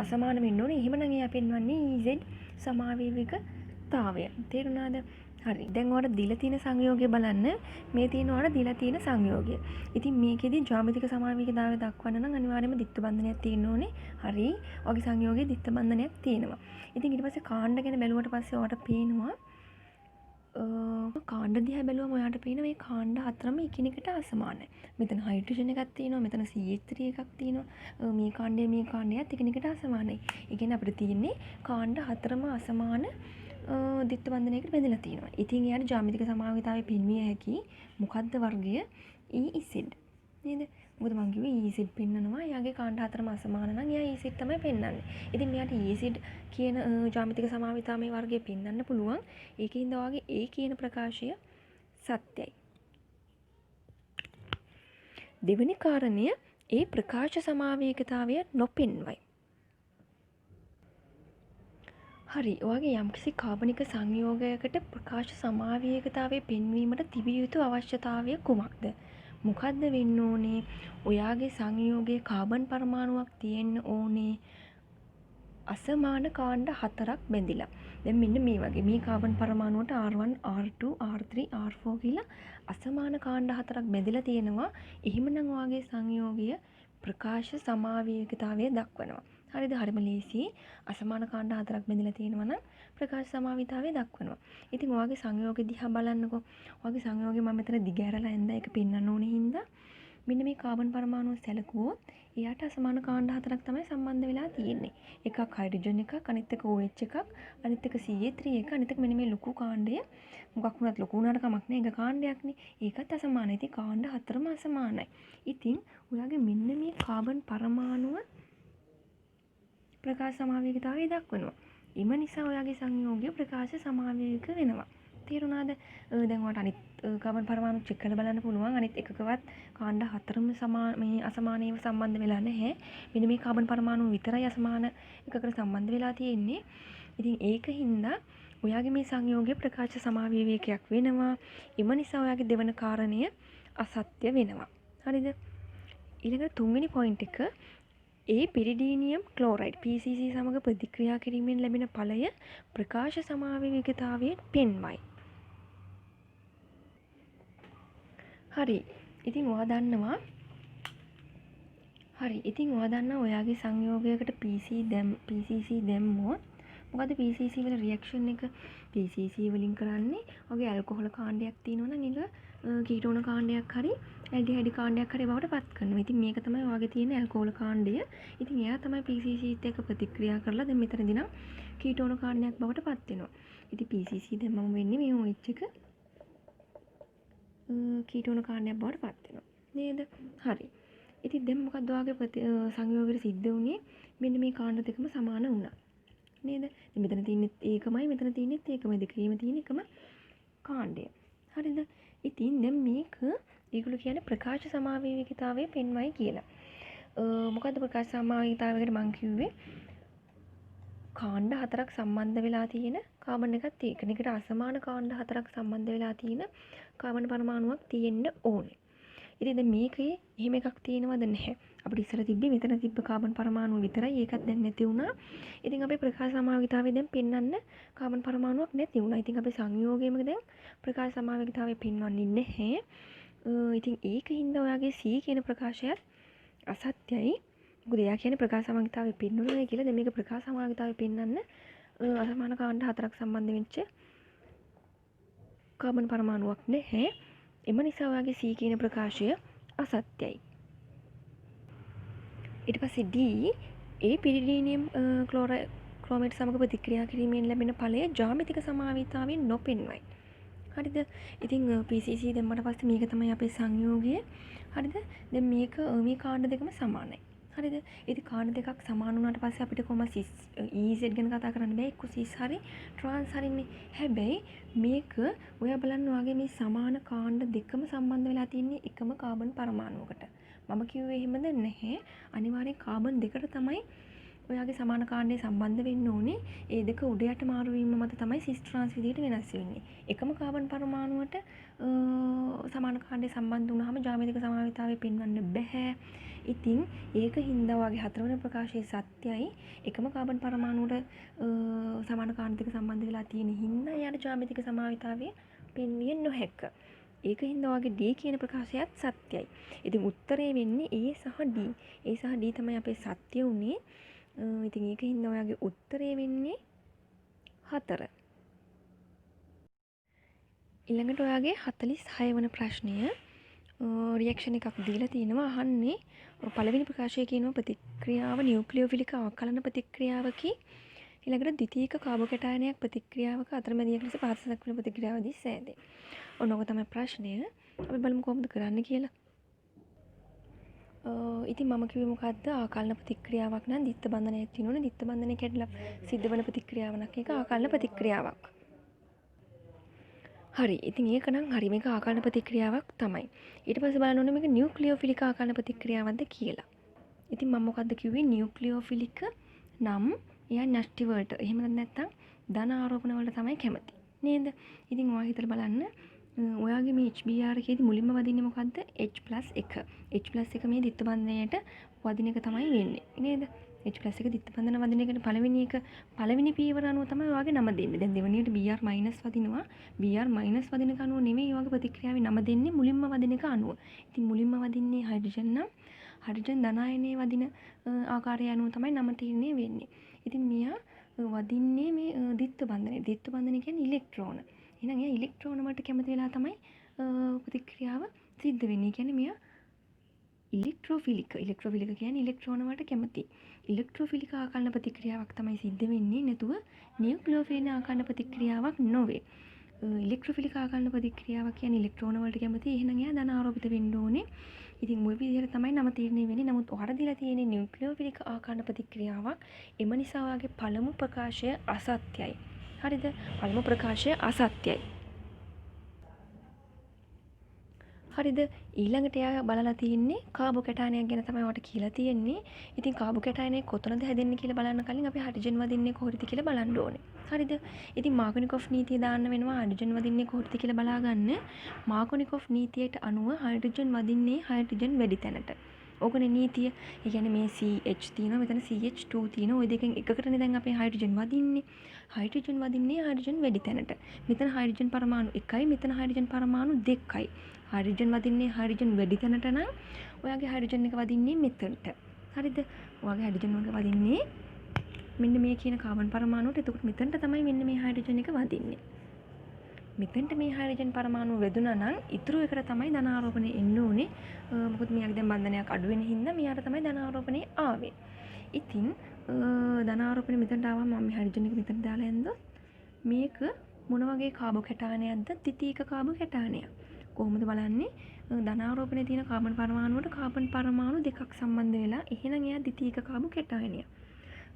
අසමාන වෙන්න ඕනේ. එහෙමනම් එයා පෙන්වන්නේ EZ සමාවේවික තාවය. තේරුණාද? හරි. දැන් ඔයාලට දීලා තියෙන සංයෝගය බලන්න. මේ තියෙන ඔයාලට දීලා තියෙන සංයෝගය. ඉතින් මේකෙදි ජ්‍යාමිතික සමාවිකතාවය දක්වන්න නම් අනිවාර්යයෙන්ම ද්විත්ව බන්ධනයක් තියෙන්න ඕනේ. හරි. ඔයගේ සංයෝගයේ ද්විත්ව බන්ධනයක් තියෙනවා. ඉතින් ඊට පස්සේ කාණ්ඩ ගැන බැලුවට පස්සේ ඔයාලට පේනවා කාණ්ඩ දිහා බැලුවම ඔයාලට පේන මේ කාණ්ඩ හතරම එකිනෙකට අසමානයි. මෙතන හයිඩ්‍රජන් එකක් තියෙනවා, මෙතන CH3 එකක් තියෙනවා. මේ කාණ්ඩයත් එකිනෙකට අසමානයි. ඒ කියන්නේ අපිට තියෙන්නේ කාණ්ඩ හතරම අසමාන ද්විත්ව බන්ධනයකට බෙදලා තියෙනවා. ඉතින් එයාට ජ්‍යාමිතික සමාවිකතාවය පෙන්විය හැකි මොකද්ද වර්ගය? EZ. නේද? මොකද මං කිව්වේ EZ පෙන්නනවා. එයාගේ කාණ්ඩ හතරම අසමාන නම් එයා EZ තමයි පෙන්වන්නේ. ඉතින් මෙයාට EZ කියන ජ්‍යාමිතික සමාවිකතාවයේ වර්ගය පෙන්වන්න පුළුවන්. ඒකින්ද ඔයාගේ ඒ කියන ප්‍රකාශය සත්‍යයි. දෙවෙනි කාරණය ඒ ප්‍රකාශ සමාවිකතාවය නොපෙන්වයි. හරි. ඔයාගේ යම්කිසි කාබනික සංයෝගයකට ප්‍රකාශ සමාවියකතාවය පෙන්වීමට තිබිය යුතු අවශ්‍යතාවය කුමක්ද? මොකද්ද වෙන්න ඕනේ? ඔයාගේ සංයෝගයේ කාබන් පරමාණුවක් තියෙන්න ඕනේ අසමාන කාණ්ඩ හතරක් බැඳිලා. දැන් මෙන්න මේ වගේ මේ carbon පරමාණුවට R1 R2 R3 R4 කියලා අසමාන කාණ්ඩ හතරක් බැඳිලා තියෙනවා. එහෙමනම් ඔයාගේ සංයෝගය ප්‍රකාශ සමාවියකතාවය දක්වනවා. හරිද? හරිම ලේසි. අසමාන කාණ්ඩ හතරක් බෙදලා තියෙනවා නම් ප්‍රකාශ සමාවිතාවය දක්වනවා. ඉතින් ඔයාගේ සංයෝගය දිහා බලන්නකෝ. ඔයාගේ සංයෝගය මම මෙතන දිගහැරලා ඇඳ එක පෙන්වන්න ඕනේ හින්දා මෙන්න මේ කාබන් පරමාණු සැලකුවොත් එයාට අසමාන කාණ්ඩ හතරක් තමයි සම්බන්ධ වෙලා තියෙන්නේ. එකක් හයිඩ්‍රජන් එකක්, අනිත් එක OH එකක්, අනිත් එක CH3 එක, අනිත් එක මෙන්න මේ ලොකු කාණ්ඩය. මොකක් වුණත් ලොකු වුණාට කමක් නැහැ. ඒක කාණ්ඩයක්නේ. ඒකත් අසමානයි. ඉතින් කාණ්ඩ හතරම අසමානයි. ඉතින් ඔයාගේ මෙන්න මේ කාබන් පරමාණුව ප්‍රකාශ සමාවිකතාවය දක්වනවා. එම නිසා ඔයාගේ සංයෝගය ප්‍රකාශ සමාවික වෙනවා. තේරුණාද? දැන් ඔයාලට අනිත් කාබන් පරමාණු චෙක් කරලා බලන්න පුළුවන්. අනිත් එකකවත් කාණ්ඩ හතරම මේ අසමානීව සම්බන්ධ වෙලා නැහැ. මෙන්න මේ කාබන් පරමාණු විතරයි අසමාන එකකට සම්බන්ධ වෙලා තියෙන්නේ. ඉතින් ඒකින්ද ඔයාගේ මේ සංයෝගය ප්‍රකාශ සමාවිකයක් වෙනවා. එම නිසා ඔයාගේ දෙවන කාරණය අසත්‍ය වෙනවා. හරිද? ඊළඟ තුන්වෙනි පොයින්ට් එක ඒ පිරිඩීනියම් ක්ලෝරයිඩ් PCC සමග ප්‍රතික්‍රියා කිරීමෙන් ලැබෙන ඵලය ප්‍රකාශ සමාවිකතාවයෙන් පෙන්වයි. හරි. ඉතින් ඔයා දන්නවා ඔයාගේ සංයෝගයකට PCC දැම්මොත් මොකද PCC වල රියැක්ෂන් එක PCC වලින් කරන්නේ ඔගේ ඇල්කොහොල් කාණ්ඩයක් තියෙනවා නම් ඒක කීටෝන කාණ්ඩයක් හරි ඇල්ඩිහයිඩ් කාණ්ඩයක් හරි බවට පත් කරනවා. ඉතින් මේක තමයි ඔයාගේ තියෙන ඇල්කොහොල් කාණ්ඩය. ඉතින් එයා තමයි PCC එක්ක ප්‍රතික්‍රියා කරලා දැන් මෙතනදී නම් කීටෝන කාණ්ඩයක් බවට පත් වෙනවා. ඉතින් PCC දැම්මම වෙන්නේ මේ OH එක කීටෝන කාණ්ඩයක් බවට පත් වෙනවා. නේද? හරි. ඉතින් දැන් මොකක්ද ඔයාගේ සංයෝගයට සිද්ධ වුණේ? මෙන්න මේ කාණ්ඩ දෙකම සමාන වුණා. නේද? ඉතින් මෙතන තියෙන්නේ ඒකමයි මෙතන තියෙන්නේ ඒකමයි දෙකේම තියෙන එකම කාණ්ඩය. හරිද? ඉතින් දැන් මේක ඒගොල්ලෝ කියන්නේ ප්‍රකාශ සමාවේගීතාවය පෙන්වයි කියලා. මොකද්ද ප්‍රකාශ සමාවේගීතාවයකට මම කිව්වේ? කාණ්ඩ හතරක් සම්බන්ධ වෙලා තියෙන කාබන් එකත් ඒකට අසමාන කාණ්ඩ හතරක් සම්බන්ධ වෙලා තියෙන කාබන් පරමාණුවක් තියෙන්න ඕනේ. ඉතින් දැන් මේකේ එහෙම එකක් තියෙනවද නැහැ. අපිට ඉස්සර තිබ්බේ මෙතන තිබ්බ කාබන් පරමාණුව විතරයි. ඒකත් දැන් නැති වුණා. ඉතින් අපේ ප්‍රකාශ සමාවේගීතාවය දැන් පෙන්වන්න කාබන් පරමාණුවක් නැති වුණා. ඉතින් අපේ සංයෝගයේම දැන් ප්‍රකාශ සමාවේගීතාවය පෙන්වන්නේ නැහැ. ඉතින් ඒකින්ද ඔයාගේ C කියන ප්‍රකාශයත් අසත්‍යයි. මොකද එයා කියන්නේ ප්‍රකාශ සමාවේගීතාවය පෙන්වනවා කියලා. දැන් මේක ප්‍රකාශ සමාවේගීතාවය පෙන්වන්න අසමාන කාණ්ඩ හතරක් සම්බන්ධ වෙච්ච කාබන් පරමාණුවක් නැහැ. එම නිසා ඔයාගේ C කියන ප්‍රකාශය අසත්‍යයි. ඊට පස්සේ D ඒ පිරිඩීනියම් ක්‍රෝමේට් සමග ප්‍රතික්‍රියා කිරීමෙන් ලැබෙන ඵලය ජ්‍යාමිතික සමාවීතාවයෙන් නොපෙන්වයි. හරිද? ඉතින් PCC දැම්මට පස්සේ මේක තමයි අපේ සංයෝගය. හරිද? දැන් මේක මේ කාණ්ඩ දෙකම සමානයි. හරිද? ඉතින් කාණ්ඩ දෙකක් සමාන වුණාට පස්සේ අපිට කොහොම cis EZ ගැන කතා කරන්න බෑ. එක්ක cis හරි trans හරිනේ. හැබැයි මේක ඔයා බලන්න ඔයාගේ මේ සමාන කාණ්ඩ දෙකම සම්බන්ධ වෙලා තියෙන්නේ එකම කාබන් පරමාණුවකට. මම කිව්වේ එහෙමද නැහැ. අනිවාර්යෙන් කාබන් දෙකට තමයි ඔයාගේ සමාන කාණ්ඩේ සම්බන්ධ වෙන්න ඕනේ. ඒ දෙක උඩ යට මාරු වීම මත තමයි සිස් ට්‍රාන්ස් විදියට වෙනස් වෙන්නේ. එකම කාබන් පරමාණුවට සමාන කාණ්ඩේ සම්බන්ධ වුණාම ජ්‍යාමිතික සමාවීතාවය පෙන්වන්න බෑ. ඉතින් ඒක හින්දා ඔයාගේ හතරවෙනි ප්‍රකාශයේ සත්‍යයි. එකම කාබන් පරමාණුවට සමාන කාණ්ඩ දෙක සම්බන්ධ වෙලා තියෙන හින්දා එයාට ජ්‍යාමිතික සමාවීතාවය පෙන්විය නොහැක. ඒක හින්දා ඔයාගේ D කියන ප්‍රකාශයත් සත්‍යයි. ඉතින් උත්තරේ වෙන්නේ A සහ D. A සහ D තමයි අපේ සත්‍ය උනේ. ඉතින් ඒක හින්දා ඔයාගේ උත්තරේ වෙන්නේ 4. ඊළඟට ඔයාගේ 46 වන ප්‍රශ්නය රියැක්ෂන් එකක් දීලා තිනවා අහන්නේ පළවෙනි ප්‍රකාශය කියනවා ප්‍රතික්‍රියාව නියුක්ලියෝෆිලික ආකලන ප්‍රතික්‍රියාවකි ඊළඟට ද්විතීයික කාබෝකැටායනයක් ප්‍රතික්‍රියාවක අතරමැදියක් ලෙස පහත දක්වන ප්‍රතික්‍රියාවදී සෑදේ. ඔන්න ඔක තමයි ප්‍රශ්නය. අපි බලමු කොහොමද කරන්න කියලා. ඉතින් මම කිව්වේ මොකද්ද ආකලන ප්‍රතික්‍රියාවක් නම් දිත්ත බන්ධනයක් තියෙනවනේ දිත්ත බන්ධනය කැඩලා සිද්ධ වෙන ප්‍රතික්‍රියාවක් එක ආකලන ප්‍රතික්‍රියාවක්. හරි. ඉතින් ඒක නම් හරි මේක ආකලන ප්‍රතික්‍රියාවක් තමයි. ඊට පස්සේ බලන්න ඕනේ මේක නියුක්ලියෝෆිලික ආකලන ප්‍රතික්‍රියාවක්ද කියලා. ඉතින් මම මොකද්ද කිව්වේ නියුක්ලියෝෆිලික නම් එයා නැස්ටි වලට එහෙම නැත්නම් ධන ආරෝපණ වලට තමයි කැමති. නේද? ඉතින් ඔයා හිතලා බලන්න ඔයාගේ මේ HBr එකේදී මුලින්ම වදින්නේ මොකද්ද? H+1. H+1 මේ දිත්ත බන්ධනයට වදින එක තමයි වෙන්නේ. නේද? H+1 දිත්ත බන්ධන වදින එකට පළවෙනි පීවර අණුව තමයි ඔයාගේ නම දෙන්නේ. දැන් දෙවෙනියට Br- වදිනවා. Br- වදින එක අණුව නෙමෙයි ඔයාගේ ප්‍රතික්‍රියාවේ නම දෙන්නේ මුලින්ම වදින එක අණුව. ඉතින් මුලින්ම වදින්නේ හයිඩ්‍රජන් නම් හයිඩ්‍රජන් ධන අයනයේ වදින ආකාරය අනුව තමයි නම තීරණය වෙන්නේ. ඉතින් මෙයා වදින්නේ මේ දිත්ත බන්ධනය. දිත්ත බන්ධනය කියන්නේ ඉලෙක්ට්‍රෝන. එහෙනම් එයා ඉලෙක්ට්‍රෝන වලට කැමති වෙලා තමයි ප්‍රතික්‍රියාව සිද්ධ වෙන්නේ. කියන්නේ මෙයා ඉලෙක්ට්‍රෝෆිලික. ඉලෙක්ට්‍රෝෆිලික කියන්නේ ඉලෙක්ට්‍රෝන වලට කැමති. ඉලෙක්ට්‍රෝෆිලික ආකලන ප්‍රතික්‍රියාවක් තමයි සිද්ධ වෙන්නේ. නැතුව නියුක්ලියෝෆිලික ආකලන ප්‍රතික්‍රියාවක් නොවේ. ඉලෙක්ට්‍රෝෆිලික ආකලන ප්‍රතික්‍රියාවක් කියන්නේ ඉලෙක්ට්‍රෝන වලට කැමති. එහෙනම් එයා ධන ආරෝපිත වෙන්න ඕනේ. ඉතින් ওই විදිහට තමයි නම තීරණය වෙන්නේ. නමුත් ඔයාලා දීලා තියෙන්නේ නියුක්ලියෝෆිලික ආකලන ප්‍රතික්‍රියාවක්. එම නිසා ඔයාගේ පළමු ප්‍රකාශය අසත්‍යයි. හරිද? පළමු ප්‍රකාශය අසත්‍යයි. හරිද? ඊළඟට එයා බලලා තියෙන්නේ කාබෝකැටායනයක් ගැන තමයි ඔයාලට කියලා තියෙන්නේ. ඉතින් කාබෝකැටායනය කොතනද හැදෙන්නේ කියලා බලන්න කලින් අපි හයිඩ්‍රජන් වදින්නේ කොහොමද කියලා බලන්න ඕනේ. හරිද? ඉතින් මාකෝනිකොෆ් නීතිය දාන්න වෙනවා හයිඩ්‍රජන් වදින්නේ කොහොමද කියලා බලාගන්න. මාකෝනිකොෆ් නීතියට අනුව හයිඩ්‍රජන් වදින්නේ හයිඩ්‍රජන් වැඩි තැනට. ඕකනේ නීතිය. ඒ කියන්නේ මේ CH තියෙනවා මෙතන CH2 තියෙනවා. ওই දෙකෙන් එකකටනේ දැන් අපේ හයිඩ්‍රජන් වදින්නේ. හයිඩ්‍රජන් වදින්නේ හයිඩ්‍රජන් වැඩි තැනට. මෙතන හයිඩ්‍රජන් පරමාණු 1යි මෙතන හයිඩ්‍රජන් පරමාණු 2යි. හයිඩ්‍රජන් වදින්නේ හයිඩ්‍රජන් වැඩි තැනට නම් ඔයාගේ හයිඩ්‍රජන් එක වදින්නේ මෙතනට. හරිද? ඔයාගේ හයිඩ්‍රජන් එක වදින්නේ මෙන්න මේ කියන කාබන් පරමාණුවට. එතකොට මෙතනට තමයි මෙන්න මේ හයිඩ්‍රජන් එක වදින්නේ. මෙතෙන්ට මේ හයිඩ්‍රජන් පරමාණු වැදුනා නම් ඉතුරු එකට තමයි ධන ආරෝපණය එන්න ඕනේ. මොකද මෙයාගේ දැන් බන්ධනයක් අඩු වෙන හින්දා මෙයාට තමයි ධන ආරෝපණය ආවේ. ඉතින් ධන ආරෝපණය මෙතනට ආවම මම මේ හයිඩ්‍රජන් එක මෙතනට දාලා ඇන්දොත් මේක මොන වගේ කාබෝකැටායනයක්ද? ද්විතීයික කාබෝකැටායනයක්. කොහොමද බලන්නේ? ධන ආරෝපණයේ තියෙන කාබන් පරමාණුවට කාබන් පරමාණු දෙකක් සම්බන්ධ වෙලා එහෙනම් එයා ද්විතීයික කාබෝකැටායනයක්.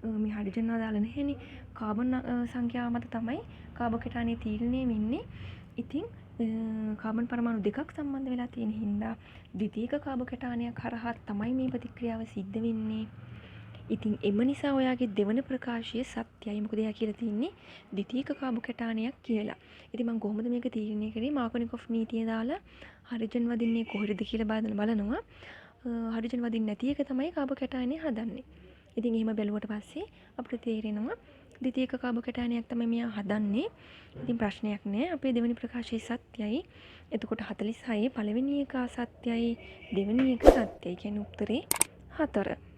මේ හයිඩ්‍රජන් දාලා නැහැනේ. කාබන් සංඛ්‍යාව මත තමයි කාබෝකෙටානේ තීරණය වෙන්නේ. ඉතින් කාබන් පරමාණු දෙකක් සම්බන්ධ වෙලා තියෙන හින්දා ද්විතීයික කාබෝකෙටානයක් හරහා තමයි මේ ප්‍රතික්‍රියාව සිද්ධ වෙන්නේ. ඉතින් එම නිසා ඔයාගේ දෙවන ප්‍රකාශය සත්‍යයි. මොකද එයා කියලා තින්නේ ද්විතීයික කාබෝකෙටානයක් කියලා. ඉතින් මම කොහොමද මේක තීරණය කරේ? මාකෝනිකොෆ් නීතිය දාලා හයිඩ්‍රජන් වදින්නේ කොහෙද කියලා බලනවා. හයිඩ්‍රජන් වදින්නේ නැති එක තමයි කාබෝකෙටානේ හදන්නේ. ඉතින් එහෙම බැලුවට පස්සේ අපිට තේරෙනවා ද්විතීයික කාබෝකෙටානයක් තමයි මෙයා හදන්නේ. ඉතින් ප්‍රශ්නයක් නෑ. අපේ දෙවෙනි ප්‍රකාශය සත්‍යයි. එතකොට 46 පළවෙනි එක අසත්‍යයි, දෙවෙනි එක සත්‍යයි. කියන්නේ උත්තරේ 4.